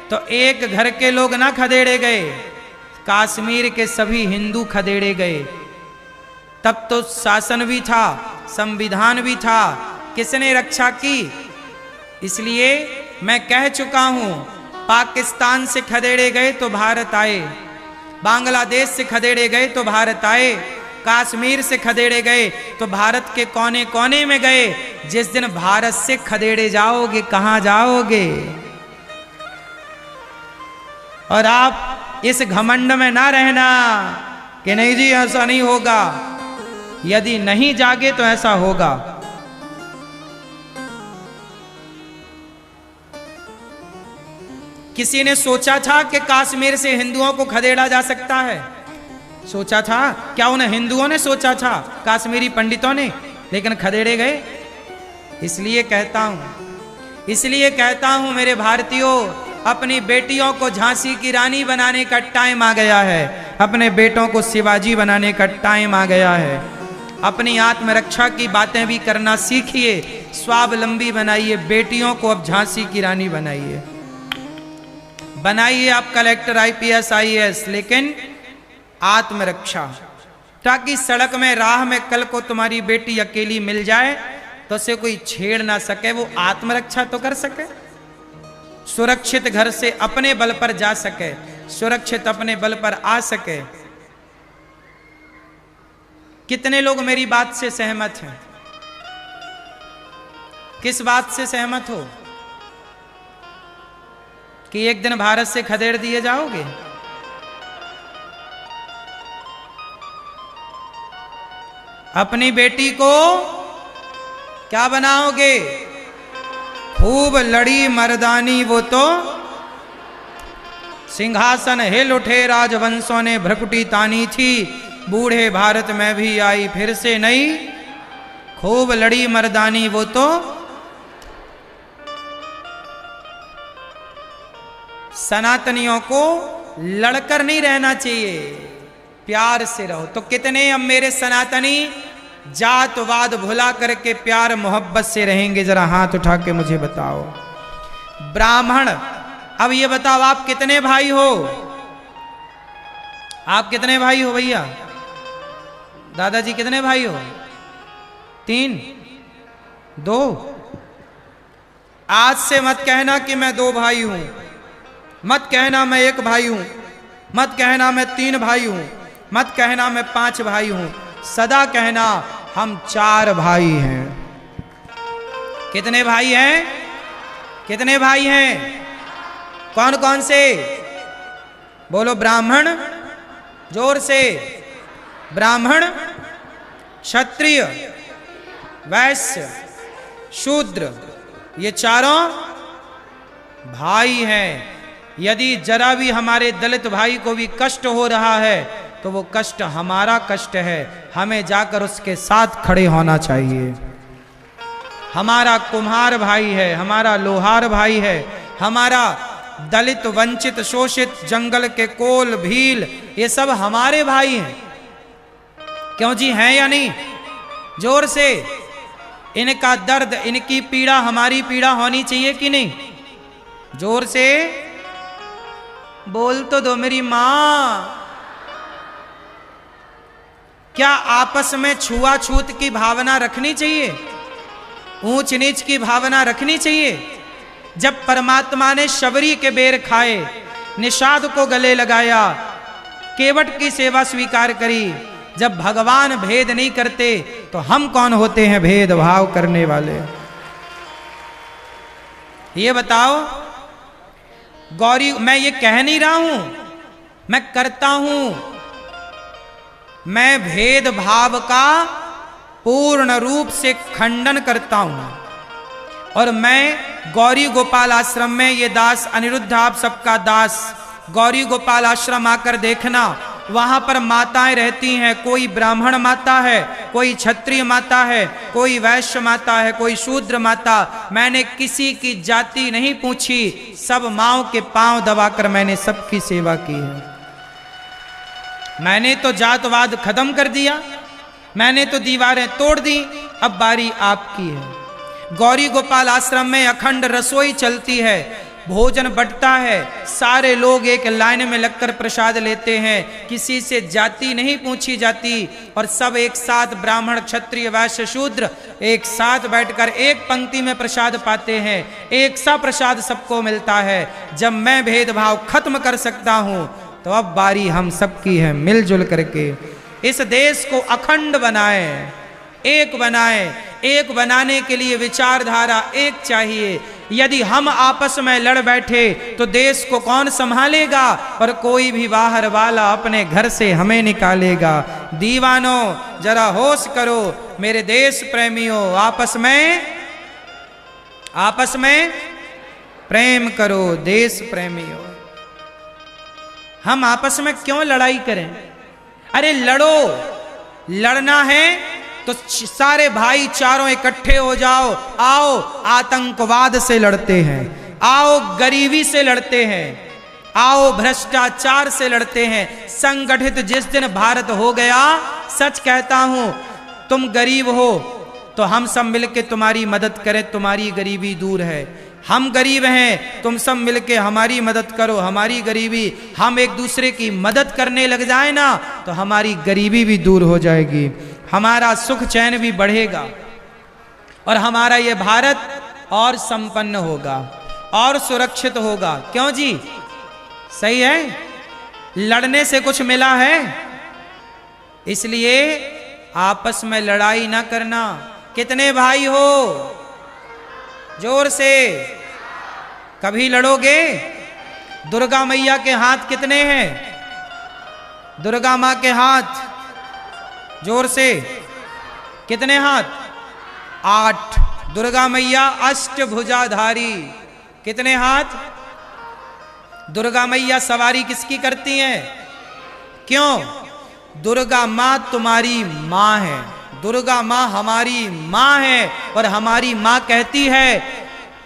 तो एक घर के लोग ना खदेड़े गए, कश्मीर के सभी हिंदू खदेड़े गए। तब तो शासन भी था, संविधान भी था, किसने रक्षा की? इसलिए मैं कह चुका हूं, पाकिस्तान से खदेड़े गए तो भारत आए, बांग्लादेश से खदेड़े गए तो भारत आए, कश्मीर से खदेड़े गए तो भारत के कोने कोने में गए। जिस दिन भारत से खदेड़े जाओगे कहां जाओगे? और आप इस घमंड में ना रहना कि नहीं जी ऐसा नहीं होगा। यदि नहीं जागे तो ऐसा होगा। किसी ने सोचा था कि कश्मीर से हिंदुओं को खदेड़ा जा सकता है? सोचा था क्या? उन्हें हिंदुओं ने सोचा था, कश्मीरी पंडितों ने? लेकिन खदेड़े गए। इसलिए कहता हूं मेरे भारतीयों, अपनी बेटियों को झांसी की रानी बनाने का टाइम आ गया है, अपने बेटों को शिवाजी बनाने का टाइम आ गया है। अपनी आत्मरक्षा की बातें भी करना सीखिए, स्वावलंबी बनाइए, बेटियों को अब झांसी की रानी बनाइए आप कलेक्टर, IPS, IAS, लेकिन आत्मरक्षा, ताकि सड़क में राह में कल को तुम्हारी बेटी अकेली मिल जाए तो उसे कोई छेड़ ना सके, वो आत्मरक्षा तो कर सके, सुरक्षित घर से अपने बल पर जा सके, सुरक्षित अपने बल पर आ सके। कितने लोग मेरी बात से सहमत हैं? किस बात से सहमत हो कि एक दिन भारत से खदेड़ दिए जाओगे? अपनी बेटी को क्या बनाओगे? खूब लड़ी मर्दानी वो तो सिंहासन हिल उठे, राजवंशों ने भ्रकुटी तानी थी, बूढ़े भारत में भी आई फिर से नई, खूब लड़ी मर्दानी वो तो। सनातनियों को लड़कर नहीं रहना चाहिए, प्यार से रहो। तो कितने अब मेरे सनातनी जातवाद भुला करके प्यार मोहब्बत से रहेंगे? जरा हाथ उठा के मुझे बताओ। ब्राह्मण, अब ये बताओ आप कितने भाई हो? आप कितने भाई हो भैया? दादाजी कितने भाई हो? 3, 2? आज से मत कहना कि मैं 2 भाई हूं, मत कहना मैं 1 भाई हूं, मत कहना मैं 3 भाई हूं, मत कहना मैं 5 भाई हूं, सदा कहना हम 4 भाई हैं। कितने भाई हैं? कितने भाई हैं? कौन कौन से? बोलो। ब्राह्मण, जोर से। ब्राह्मण, क्षत्रिय, वैश्य, शूद्र, ये 4 भाई हैं। यदि जरा भी हमारे दलित भाई को भी कष्ट हो रहा है तो वो कष्ट हमारा कष्ट है, हमें जाकर उसके साथ खड़े होना चाहिए। हमारा कुम्हार भाई है, हमारा लोहार भाई है, हमारा दलित, वंचित, शोषित, जंगल के कोल, भील, ये सब हमारे भाई हैं। क्यों जी, हैं या नहीं? जोर से। इनका दर्द, इनकी पीड़ा हमारी पीड़ा होनी चाहिए कि नहीं? जोर से। बोल तो दो मेरी मां। क्या आपस में छुआछूत की भावना रखनी चाहिए? ऊंच नीच की भावना रखनी चाहिए? जब परमात्मा ने शबरी के बेर खाए, निषाद को गले लगाया, केवट की सेवा स्वीकार करी, जब भगवान भेद नहीं करते तो हम कौन होते हैं भेदभाव करने वाले? ये बताओ। गौरी, मैं ये कह नहीं रहा हूं, मैं करता हूं। मैं भेदभाव का पूर्ण रूप से खंडन करता हूं। और मैं गौरी गोपाल आश्रम में, ये दास अनिरुद्ध आप सबका दास, गौरी गोपाल आश्रम आकर देखना, वहां पर माताएं रहती हैं। कोई ब्राह्मण माता है, कोई क्षत्रिय माता है, कोई वैश्य माता है, कोई शूद्र माता। मैंने किसी की जाति नहीं पूछी, सब माओं के पांव दबाकर मैंने सबकी सेवा की है। मैंने तो जातवाद खत्म कर दिया, मैंने तो दीवारें तोड़ दी, अब बारी आपकी है। गौरी गोपाल आश्रम में अखंड रसोई चलती है, भोजन बंटता है, सारे लोग एक लाइन में लगकर प्रसाद लेते हैं, किसी से जाति नहीं पूछी जाती, और सब एक साथ ब्राह्मण क्षत्रिय वैश्य शूद्र एक साथ बैठकर एक पंक्ति में प्रसाद पाते हैं, एक सा प्रसाद सबको मिलता है। जब मैं भेदभाव खत्म कर सकता हूं तो अब बारी हम सबकी है, मिलजुल करके इस देश को अखंड बनाए, एक बनाए। एक बनाने के लिए विचारधारा एक चाहिए। यदि हम आपस में लड़ बैठे तो देश को कौन संभालेगा? और कोई भी बाहर वाला अपने घर से हमें निकालेगा। दीवानों, जरा होश करो, मेरे देश प्रेमियों, आपस में प्रेम करो। देश प्रेमियों, हम आपस में क्यों लड़ाई करें? अरे लड़ो, लड़ना है तो सारे भाईचारों इकट्ठे हो जाओ। आओ आतंकवाद से लड़ते हैं, आओ गरीबी से लड़ते हैं, आओ भ्रष्टाचार से लड़ते हैं। संगठित जिस दिन भारत हो गया, सच कहता हूं, तुम गरीब हो तो हम सब मिलके तुम्हारी मदद करें, तुम्हारी गरीबी दूर है। हम गरीब हैं, तुम सब मिलके हमारी मदद करो, हमारी गरीबी, हम एक दूसरे की मदद करने लग जाए ना तो हमारी गरीबी भी दूर हो जाएगी, हमारा सुख चैन भी बढ़ेगा, और हमारा ये भारत और संपन्न होगा और सुरक्षित होगा। क्यों जी? सही है? लड़ने से कुछ मिला है? इसलिए आपस में लड़ाई ना करना। कितने भाई हो? जोर से। कभी लड़ोगे? दुर्गा मैया के हाथ कितने हैं? दुर्गा मां के हाथ जोर से। कितने हाथ? 8। दुर्गा मैया अष्टभुजाधारी। कितने हाथ? दुर्गा मैया सवारी किसकी करती हैं? क्यों? दुर्गा मां तुम्हारी मां है, दुर्गा मां हमारी मां है। और हमारी मां कहती है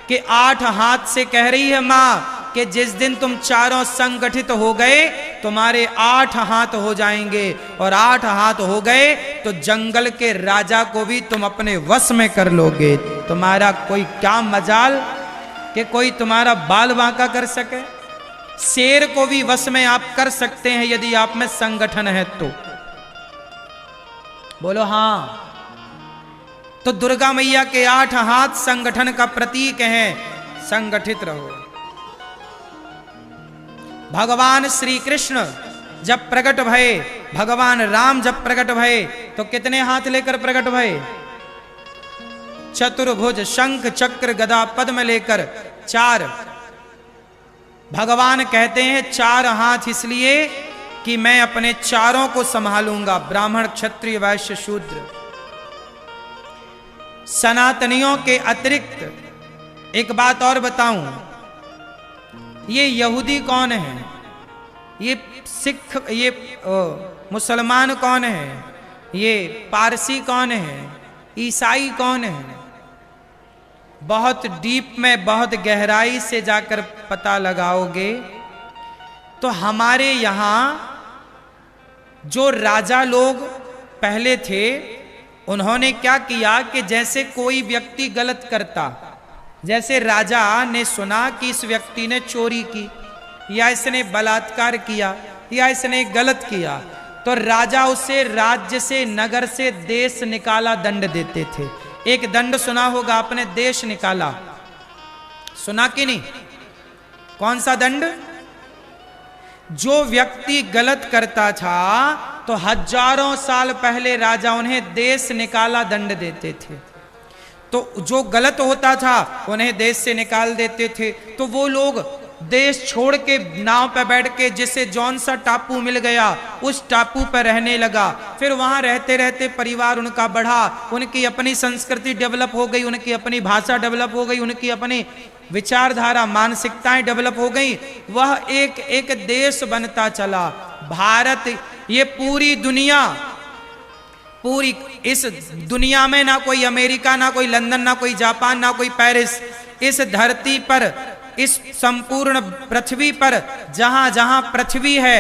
कि 8 हाथ से कह रही है मां कि जिस दिन तुम चारों संगठित हो गए, तुम्हारे 8 हाथ हो जाएंगे, और 8 हाथ हो गए तो जंगल के राजा को भी तुम अपने वश में कर लोगे। तुम्हारा कोई क्या मजाल कि कोई तुम्हारा बाल बांका कर सके? शेर को भी वश में आप कर सकते हैं यदि आप में संगठन है तो। बोलो हां। तो दुर्गा मैया के 8 हाथ संगठन का प्रतीक हैं। संगठित रहो। भगवान श्री कृष्ण जब प्रकट भये, भगवान राम जब प्रकट भये तो कितने हाथ लेकर प्रकट भये? चतुर्भुज, शंख चक्र गदा पद्म लेकर 4। भगवान कहते हैं 4 हाथ इसलिए कि मैं अपने चारों को संभालूंगा, ब्राह्मण क्षत्रिय वैश्य शूद्र। सनातनियों के अतिरिक्त एक बात और बताऊं, ये यहूदी कौन है? ये सिख, ये मुसलमान कौन है? ये पारसी कौन है? ईसाई कौन है? बहुत डीप में, बहुत गहराई से जाकर पता लगाओगे तो हमारे यहां जो राजा लोग पहले थे, उन्होंने क्या किया कि जैसे कोई व्यक्ति गलत करता, जैसे राजा ने सुना कि इस व्यक्ति ने चोरी की या इसने बलात्कार किया या इसने गलत किया, तो राजा उसे राज्य से, नगर से, देश निकाला दंड देते थे। एक दंड सुना होगा आपने, देश निकाला, सुना कि नहीं? कौन सा दंड? जो व्यक्ति गलत करता था तो हजारों साल पहले राजा उन्हें देश निकाला दंड देते थे। तो जो गलत होता था उन्हें देश से निकाल देते थे। तो वो लोग देश छोड़ के नाव पर बैठ के, जिसे जौन सा टापू मिल गया उस टापू पर रहने लगा। फिर वहां रहते रहते परिवार उनका बढ़ा, उनकी अपनी संस्कृति डेवलप हो गई, उनकी अपनी भाषा डेवलप हो गई, उनकी अपनी विचारधारा, मानसिकताएं डेवलप हो गई। वह एक एक देश बनता चला। भारत, ये पूरी दुनिया, पूरी इस दुनिया में ना कोई अमेरिका, ना कोई लंदन, ना कोई जापान, ना कोई पेरिस, इस धरती पर, इस संपूर्ण पृथ्वी पर जहां जहां पृथ्वी है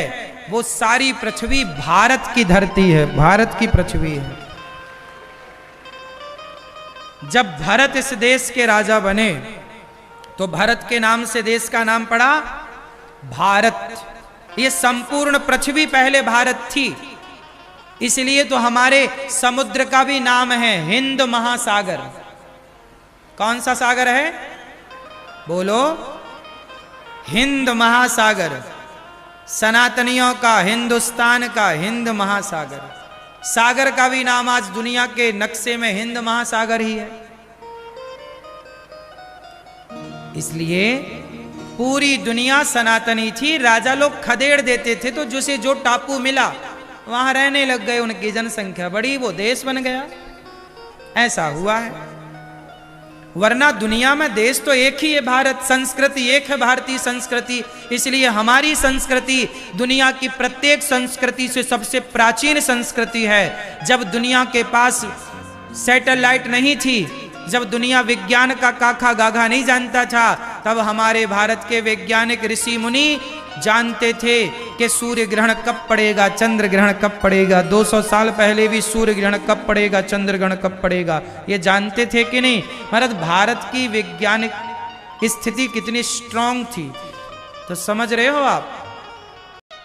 वो सारी पृथ्वी भारत की धरती है, भारत की पृथ्वी है। जब भरत इस देश के राजा बने तो भरत के नाम से देश का नाम पड़ा भारत। ये संपूर्ण पृथ्वी पहले भारत थी, इसलिए तो हमारे समुद्र का भी नाम है हिंद महासागर। कौन सा सागर है? बोलो, हिंद महासागर। सनातनियों का, हिंदुस्तान का हिंद महासागर। सागर का भी नाम आज दुनिया के नक्शे में हिंद महासागर ही है। इसलिए पूरी दुनिया सनातनी थी। राजा लोग खदेड़ देते थे, तो जिसे जो टापू मिला वहां रहने लग गए, उनकी जनसंख्या बढ़ी, वो देश बन गया। ऐसा हुआ है। वरना दुनिया में देश तो एक ही है, भारत। संस्कृति एक है, भारतीय संस्कृति। इसलिए हमारी संस्कृति दुनिया की प्रत्येक संस्कृति से सबसे प्राचीन संस्कृति है। जब दुनिया के पास सैटेलाइट नहीं थी, जब दुनिया विज्ञान का काखा गाघा नहीं जानता था, तब हमारे भारत के वैज्ञानिक ऋषि मुनि जानते थे कि सूर्य ग्रहण कब पड़ेगा, चंद्र ग्रहण कब पड़ेगा। 200 साल पहले भी सूर्य ग्रहण कब पड़ेगा, चंद्र ग्रहण कब पड़ेगा, ये जानते थे कि नहीं? मतलब भारत की वैज्ञानिक स्थिति कितनी स्ट्रांग थी, तो समझ रहे हो आप।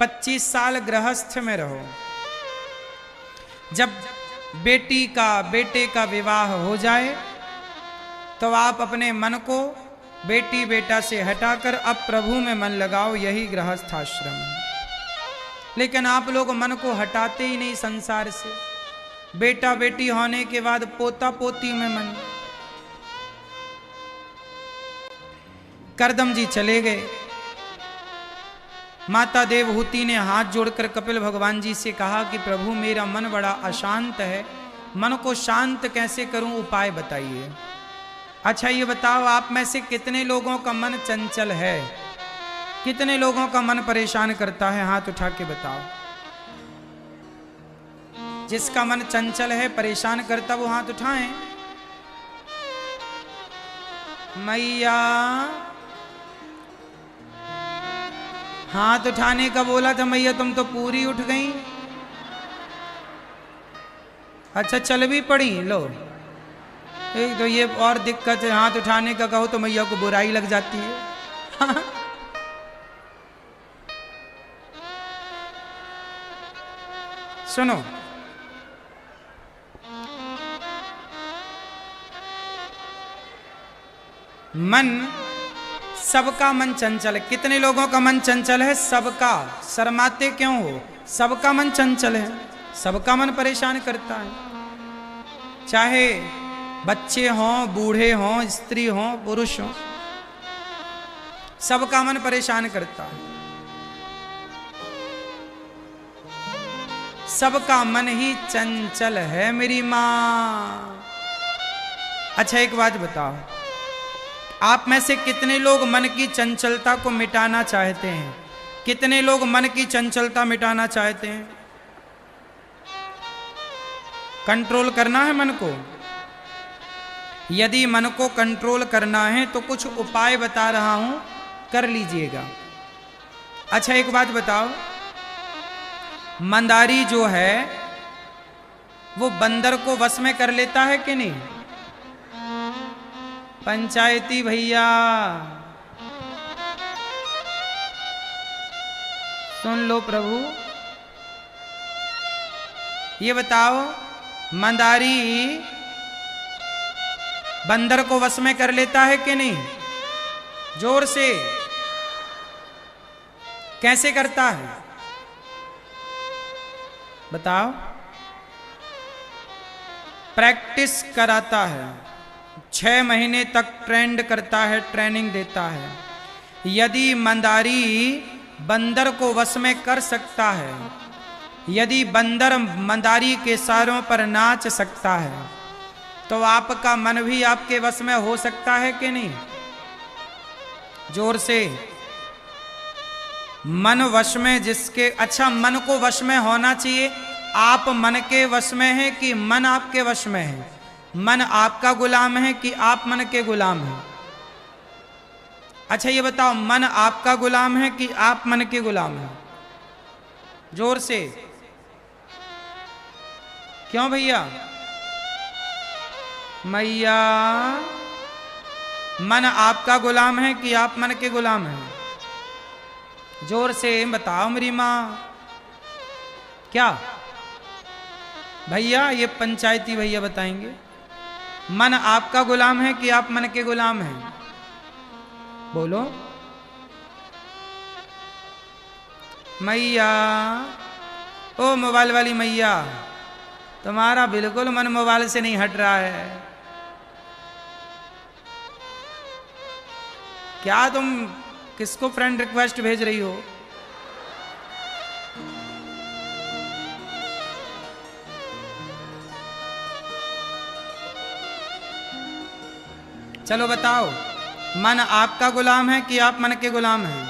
25 साल गृहस्थ में रहो, जब बेटी का, बेटे का विवाह हो जाए तो आप अपने मन को बेटी बेटा से हटाकर अब प्रभु में मन लगाओ, यही गृहस्थाश्रम है। लेकिन आप लोग मन को हटाते ही नहीं संसार से। बेटा बेटी होने के बाद पोता पोती में मन। करदम जी चले गए। माता देवहूति ने हाथ जोड़कर कपिल भगवान जी से कहा कि प्रभु मेरा मन बड़ा अशांत है, मन को शांत कैसे करूं, उपाय बताइए। अच्छा ये बताओ, आप में से कितने लोगों का मन चंचल है? कितने लोगों का मन परेशान करता है? हाथ उठा के बताओ। जिसका मन चंचल है, परेशान करता, वो हाथ उठाएं। मैया, हाथ उठाने का बोला था मैया, तुम तो पूरी उठ गई। अच्छा चल भी पड़ी। लो, एक तो ये और दिक्कत है, हाथ उठाने का कहो तो मैया को बुराई लग जाती है। सुनो, मन, सबका मन चंचल है। कितने लोगों का मन चंचल है? सबका। शर्माते क्यों हो? सबका मन चंचल है, सबका मन परेशान करता है। चाहे बच्चे हों, बूढ़े हों, स्त्री हों, पुरुष हों, सबका मन परेशान करता है। सबका मन ही चंचल है मेरी मां। अच्छा एक बात बताओ, आप में से कितने लोग मन की चंचलता को मिटाना चाहते हैं? कितने लोग मन की चंचलता मिटाना चाहते हैं? कंट्रोल करना है मन को। यदि मन को कंट्रोल करना है तो कुछ उपाय बता रहा हूं, कर लीजिएगा। अच्छा एक बात बताओ, मंदारी जो है वो बंदर को वश में कर लेता है कि नहीं? पंचायती भैया, सुन लो प्रभु, ये बताओ मंदारी बंदर को वश में कर लेता है कि नहीं? जोर से, कैसे करता है बताओ? प्रैक्टिस कराता है, 6 महीने तक ट्रेंड करता है, ट्रेनिंग देता है। यदि मंदारी बंदर को वश में कर सकता है, यदि बंदर मंदारी के इशारों पर नाच सकता है, तो आपका मन भी आपके वश में हो सकता है कि नहीं? जोर से। मन वश में जिसके, अच्छा मन को वश में होना चाहिए। आप मन के वश में हैं कि मन आपके वश में है? मन आपका गुलाम है कि आप मन के गुलाम हैं? अच्छा ये बताओ, मन आपका गुलाम है कि आप मन के गुलाम हैं? जोर से। क्यों भैया? मैया, मन आपका गुलाम है कि आप मन के गुलाम हैं? जोर से बताओ मेरी माँ। क्या भैया? ये पंचायती भैया बताएंगे। मन आपका गुलाम है कि आप मन के गुलाम हैं? बोलो मैया। ओ मोबाइल वाली मैया, तुम्हारा बिल्कुल मन मोबाइल से नहीं हट रहा है। क्या तुम किसको फ्रेंड रिक्वेस्ट भेज रही हो? चलो बताओ, मन आपका गुलाम है कि आप मन के गुलाम हैं?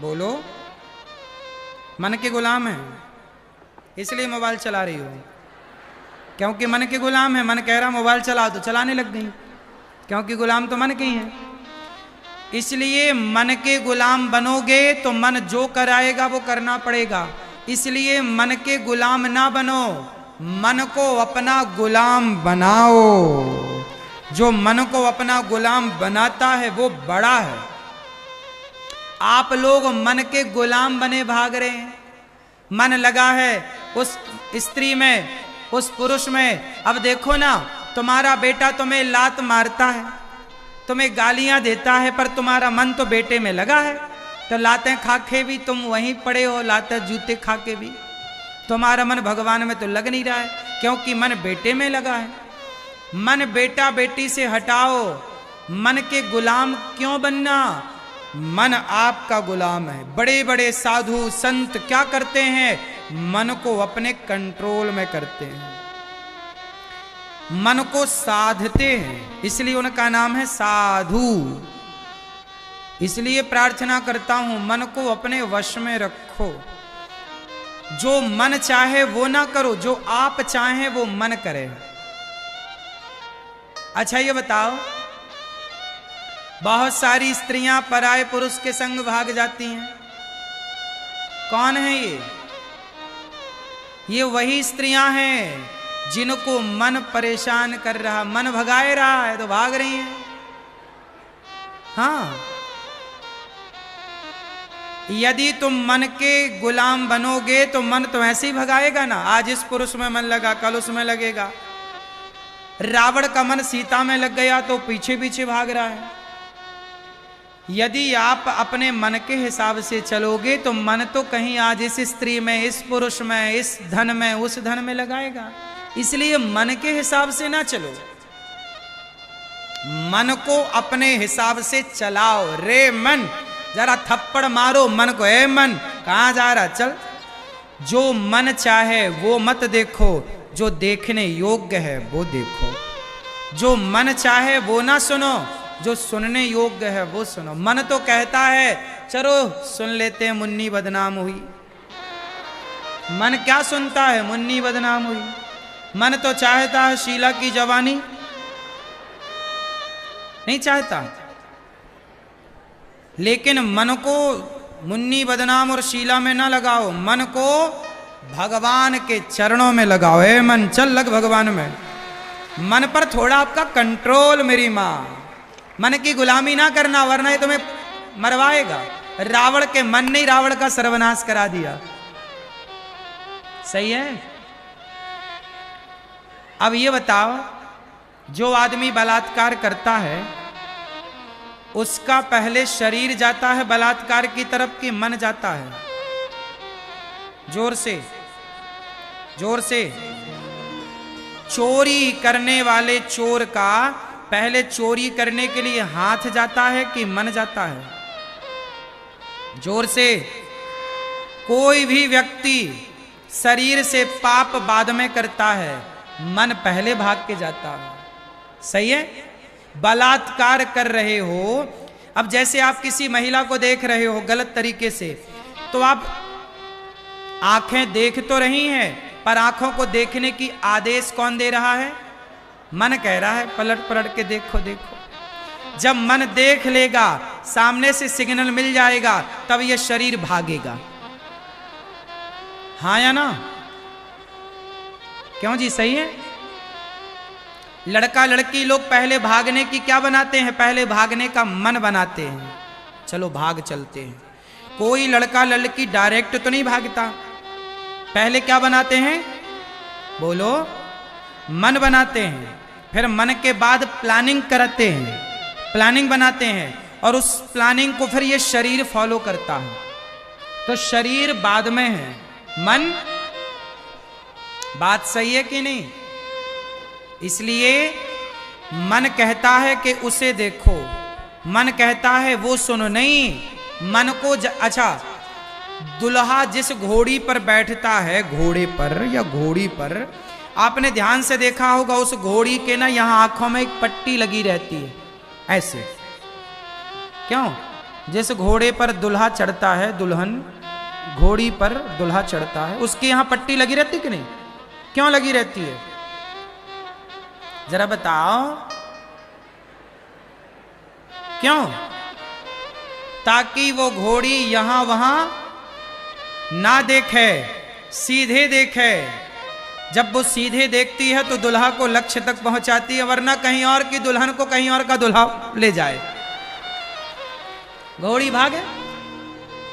बोलो। मन के गुलाम है, इसलिए मोबाइल चला रही हो। क्योंकि मन के गुलाम है, मन कह रहा मोबाइल चलाओ तो चलाने लग गई, क्योंकि गुलाम तो मन के ही है। इसलिए मन के गुलाम बनोगे तो मन जो कराएगा वो करना पड़ेगा। इसलिए मन के गुलाम ना बनो, मन को अपना गुलाम बनाओ। जो मन को अपना गुलाम बनाता है वो बड़ा है। आप लोग मन के गुलाम बने भाग रहे हैं। मन लगा है उस स्त्री में, उस पुरुष में। अब देखो ना, तुम्हारा बेटा तुम्हें लात मारता है, तुम्हें गालियां देता है, पर तुम्हारा मन तो बेटे में लगा है। तो लातें खा के भी तुम वहीं पड़े हो, लातें जूते खा के भी तुम्हारा मन भगवान में तो लग नहीं रहा है, क्योंकि मन बेटे में लगा है। मन बेटा बेटी से हटाओ। मन के गुलाम क्यों बनना? मन आपका गुलाम है। बड़े बड़े साधु संत क्या करते हैं? मन को अपने कंट्रोल में करते हैं, मन को साधते हैं, इसलिए उनका नाम है साधु। इसलिए प्रार्थना करता हूं, मन को अपने वश में रखो। जो मन चाहे वो ना करो, जो आप चाहें वो मन करे। अच्छा ये बताओ, बहुत सारी स्त्रियां पराये पुरुष के संग भाग जाती हैं। कौन है ये? ये वही स्त्रियां हैं जिनको मन परेशान कर रहा, मन भगाए रहा है तो भाग रही हैं। हाँ, यदि तुम मन के गुलाम बनोगे तो मन तो ऐसे ही भगाएगा ना। आज इस पुरुष में मन लगा, कल उसमें लगेगा। रावण का मन सीता में लग गया तो पीछे पीछे भाग रहा है। यदि आप अपने मन के हिसाब से चलोगे तो मन तो कहीं आज इस स्त्री में, इस पुरुष में, इस धन में, उस धन में लगाएगा। इसलिए मन के हिसाब से ना चलो, मन को अपने हिसाब से चलाओ। रे मन, जरा थप्पड़ मारो मन को। ए मन, कहां जा रहा? चल। जो मन चाहे वो मत देखो, जो देखने योग्य है वो देखो। जो मन चाहे वो ना सुनो, जो सुनने योग्य है वो सुनो। मन तो कहता है चलो सुन लेते हैं, मुन्नी बदनाम हुई। मन क्या सुनता है? मुन्नी बदनाम हुई। मन तो चाहता है शीला की जवानी, नहीं चाहता। लेकिन मन को मुन्नी बदनाम और शीला में ना लगाओ, मन को भगवान के चरणों में लगाओ। ए मन, चल लग भगवान में। मन पर थोड़ा आपका कंट्रोल मेरी माँ। मन की गुलामी ना करना, वरना ये तुम्हें मरवाएगा। रावण के मन ने रावण का सर्वनाश करा दिया। सही है। अब ये बताओ, जो आदमी बलात्कार करता है उसका पहले शरीर जाता है बलात्कार की तरफ कि मन जाता है? जोर से, जोर से। चोरी करने वाले चोर का पहले चोरी करने के लिए हाथ जाता है कि मन जाता है? जोर से। कोई भी व्यक्ति शरीर से पाप बाद में करता है, मन पहले भाग के जाता है। सही है। बलात्कार कर रहे हो, अब जैसे आप किसी महिला को देख रहे हो गलत तरीके से, तो आप आंखें देख तो रही हैं, पर आंखों को देखने की आदेश कौन दे रहा है? मन कह रहा है पलट पलट के देखो देखो। जब मन देख लेगा, सामने से सिग्नल मिल जाएगा, तब यह शरीर भागेगा। हाँ या ना? क्यों जी? सही है। लड़का लड़की लोग पहले भागने की क्या बनाते हैं? पहले भागने का मन बनाते हैं, चलो भाग चलते हैं। कोई लड़का लड़की डायरेक्ट तो नहीं भागता, पहले क्या बनाते हैं? बोलो। मन बनाते हैं, फिर मन के बाद प्लानिंग करते हैं, प्लानिंग बनाते हैं, और उस प्लानिंग को फिर ये शरीर फॉलो करता है। तो शरीर बाद में है, मन। बात सही है कि नहीं? इसलिए मन कहता है कि उसे देखो, मन कहता है वो सुनो। नहीं, मन को अच्छा, दुल्हा जिस घोड़ी पर बैठता है, घोड़े पर या घोड़ी पर, आपने ध्यान से देखा होगा उस घोड़ी के ना यहां आंखों में एक पट्टी लगी रहती है, ऐसे। क्यों? जिस घोड़े पर दुल्हा चढ़ता है, दुल्हन घोड़ी पर दुल्हा चढ़ता है, उसके यहां पट्टी लगी रहती कि नहीं? क्यों लगी रहती है? जरा बताओ क्यों? ताकि वो घोड़ी यहां वहां ना देखे, सीधे देखे। जब वो सीधे देखती है तो दुल्हा को लक्ष्य तक पहुंचाती है, वरना कहीं और की दुल्हन को कहीं और का दुल्हा ले जाए। घोड़ी भागे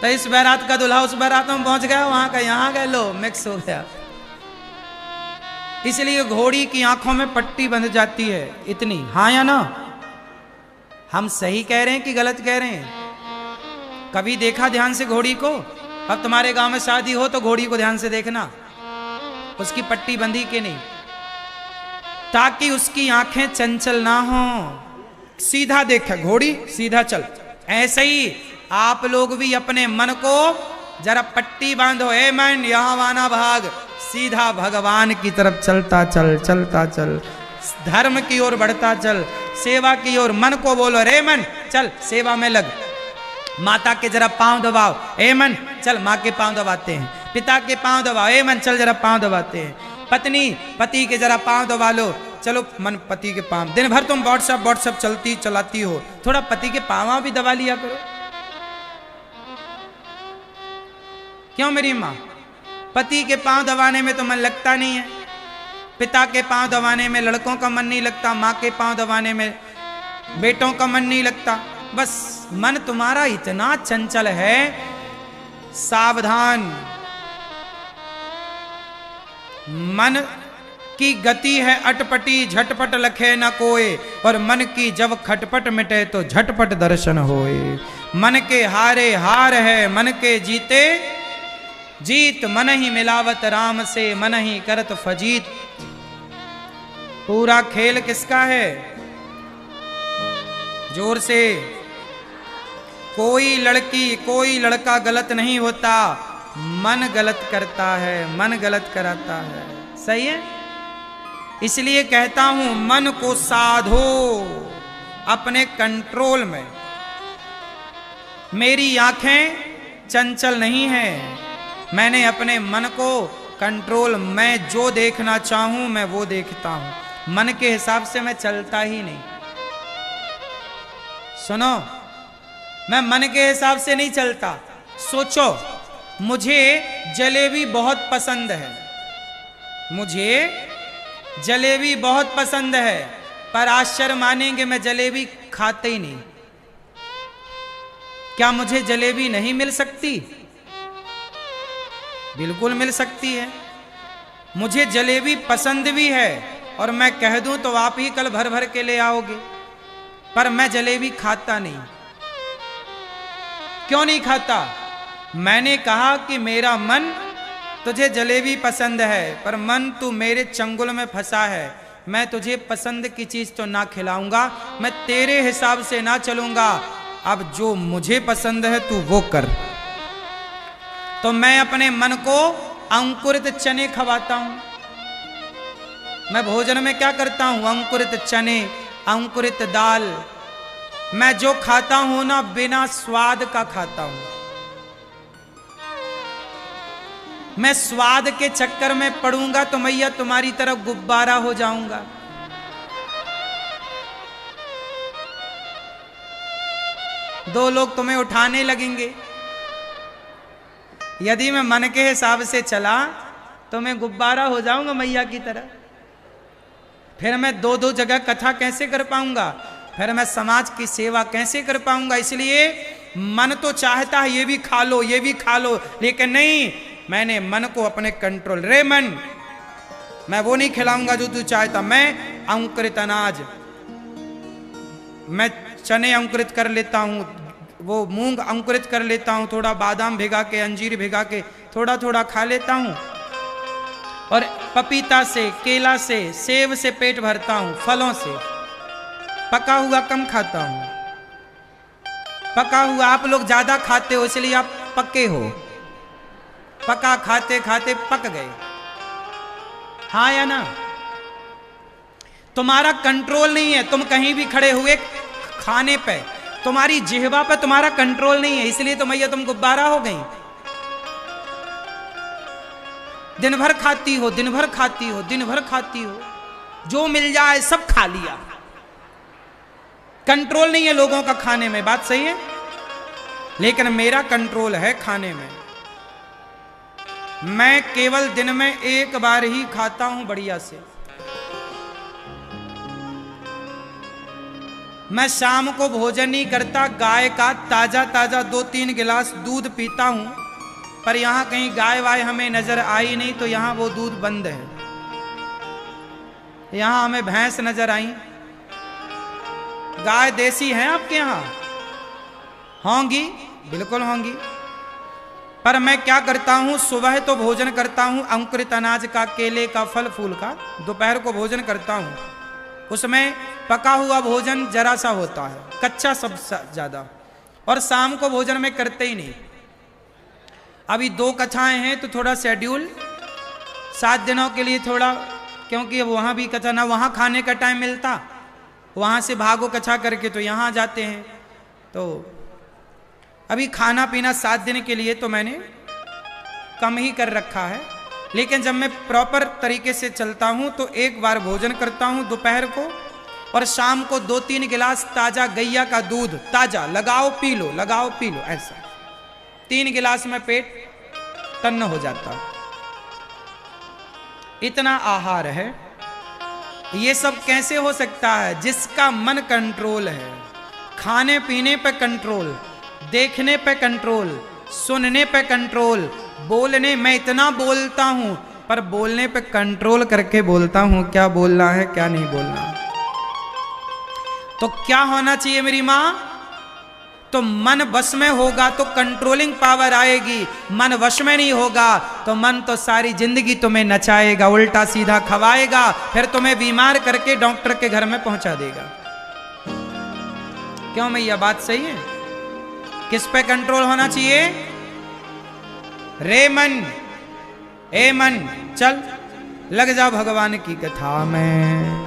तो इस बारात का दुल्हा उस बारात में पहुंच गया, वहां का यहां गए, लो मिक्स हो गया। इसलिए घोड़ी की आंखों में पट्टी बंध जाती है इतनी। हाँ या ना? हम सही कह रहे हैं कि गलत कह रहे हैं? कभी देखा ध्यान से घोड़ी को? अब तुम्हारे गांव में शादी हो तो घोड़ी को ध्यान से देखना, उसकी पट्टी बंधी कि नहीं, ताकि उसकी आंखें चंचल ना हो, सीधा देखे घोड़ी, सीधा चल। ऐसे ही आप लोग भी अपने मन को जरा पट्टी बांधो। ए मन, यहां वाना भाग, सीधा भगवान की तरफ चलता चल, चलता चल, धर्म की ओर बढ़ता चल, सेवा की ओर। मन को बोलो, रे मन चल सेवा में लग। माता के जरा पांव दबाओ, ए मन चल माँ के पांव दबाते हैं। पिता के पांव दबाओ, ए मन चल जरा पांव दबाते हैं। पत्नी पति के जरा पांव दबा लो, चलो मन पति के पांव। दिन भर तुम व्हाट्सएप चलती चलाती हो, थोड़ा पति के पांव भी दबा लिया करो। क्यों मेरी माँ? पति के पांव दबाने में तो मन लगता नहीं है, पिता के पांव दबाने में लड़कों का मन नहीं लगता, माँ के पांव दबाने में बेटों का मन नहीं लगता। बस मन तुम्हारा इतना चंचल है, सावधान। मन की गति है अटपटी, झटपट लखे न कोय, और मन की जब खटपट मिटे तो झटपट दर्शन होए। मन के हारे हार है, मन के जीते जीत, मन ही मिलावत राम से, मन ही करत फजीत। पूरा खेल किसका है? जोर से। कोई लड़की कोई लड़का गलत नहीं होता, मन गलत करता है, मन गलत कराता है। सही है। इसलिए कहता हूं मन को साधो अपने कंट्रोल में। मेरी आंखें चंचल नहीं है, मैंने अपने मन को कंट्रोल, मैं जो देखना चाहूं मैं वो देखता हूं। मन के हिसाब से मैं चलता ही नहीं। सुनो, मैं मन के हिसाब से नहीं चलता। सोचो, मुझे जलेबी बहुत पसंद है, मुझे जलेबी बहुत पसंद है, पर आश्चर्य मानेंगे मैं जलेबी खाता ही नहीं। क्या मुझे जलेबी नहीं मिल सकती? बिल्कुल मिल सकती है। मुझे जलेबी पसंद भी है और मैं कह दूं तो आप ही कल भर भर के ले आओगे, पर मैं जलेबी खाता नहीं। क्यों नहीं खाता? मैंने कहा कि मेरा मन तुझे जलेबी पसंद है, पर मन तू मेरे चंगुल में फंसा है। मैं तुझे पसंद की चीज तो ना खिलाऊंगा, मैं तेरे हिसाब से ना चलूंगा। अब जो मुझे पसंद है तू वो कर। तो मैं अपने मन को अंकुरित चने खवाता हूं। मैं भोजन में क्या करता हूं? अंकुरित चने, अंकुरित दाल। मैं जो खाता हूं ना, बिना स्वाद का खाता हूं। मैं स्वाद के चक्कर में पड़ूंगा तो मैया तुम्हारी तरफ गुब्बारा हो जाऊंगा। दो लोग तुम्हें उठाने लगेंगे। यदि मैं मन के हिसाब से चला तो मैं गुब्बारा हो जाऊंगा मैया की तरह। फिर मैं दो दो जगह कथा कैसे कर पाऊंगा? फिर मैं समाज की सेवा कैसे कर पाऊंगा? इसलिए मन तो चाहता है ये भी खा लो, ये भी खा लो, लेकिन नहीं, मैंने मन को अपने कंट्रोल। रे मन, मैं वो नहीं खिलाऊंगा जो तू चाहता। मैं अंकुरित अनाज, मैं चने अंकुरित कर लेता हूं, वो मूंग अंकुरित कर लेता हूं, थोड़ा बादाम भिगा के, अंजीर भिगा के थोड़ा थोड़ा खा लेता हूं। और पपीता से, केला से, सेब से पेट भरता हूं। फलों से पका हुआ कम खाता हूं। पका हुआ आप लोग ज्यादा खाते हो, इसलिए आप पक्के हो। पका खाते खाते पक गए, हाँ या ना? तुम्हारा कंट्रोल नहीं है। तुम कहीं भी खड़े हुए खाने पे, तुम्हारी जिह्वा पे तुम्हारा कंट्रोल नहीं है, इसलिए तो मैया तुम गुब्बारा हो गई। दिन भर खाती हो, दिन भर खाती हो, दिन भर खाती हो, जो मिल जाए सब खा लिया। कंट्रोल नहीं है लोगों का खाने में, बात सही है। लेकिन मेरा कंट्रोल है खाने में। मैं केवल दिन में एक बार ही खाता हूं बढ़िया से। मैं शाम को भोजन नहीं करता। गाय का ताजा ताजा 2-3 गिलास दूध पीता हूं, पर यहां कहीं गाय वाय हमें नजर आई नहीं, तो यहां वो दूध बंद है। यहां हमें भैंस नजर आई। गाय देसी है आपके यहां? होंगी, बिल्कुल होंगी। पर मैं क्या करता हूं, सुबह तो भोजन करता हूं अंकुरित अनाज का, केले का, फल फूल का। दोपहर को भोजन करता हूं, उसमें पका हुआ भोजन जरा सा होता है, कच्चा सब ज्यादा। और शाम को भोजन में करते ही नहीं। अभी 2 कथाएं हैं तो थोड़ा शेड्यूल 7 दिनों के लिए थोड़ा, क्योंकि अब वहां भी कथा ना, वहां खाने का टाइम मिलता, वहां से भागो कथा करके तो यहां जाते हैं। तो अभी खाना पीना 7 दिन के लिए तो मैंने कम ही कर रखा है। लेकिन जब मैं प्रॉपर तरीके से चलता हूं तो एक बार भोजन करता हूं दोपहर को, और शाम को 2-3 गिलास ताजा गैया का दूध, ताजा, लगाओ पी लो, लगाओ पी लो, ऐसा 3 गिलास में पेट तन्न हो जाता। इतना आहार है। ये सब कैसे हो सकता है? जिसका मन कंट्रोल है। खाने पीने पे कंट्रोल, देखने पे कंट्रोल, सुनने पे कंट्रोल, बोलने, मैं इतना बोलता हूं पर बोलने पे कंट्रोल करके बोलता हूं, क्या बोलना है क्या नहीं बोलना। तो क्या होना चाहिए मेरी मां? तो मन वश में होगा तो कंट्रोलिंग पावर आएगी। मन वश में नहीं होगा तो मन तो सारी जिंदगी तुम्हें नचाएगा, उल्टा सीधा खवाएगा, फिर तुम्हें बीमार करके डॉक्टर के घर में पहुंचा देगा। क्यों मैया, बात सही है? किस पे कंट्रोल होना चाहिए? रे मन, ए मन, चल लग जा भगवान की कथा में।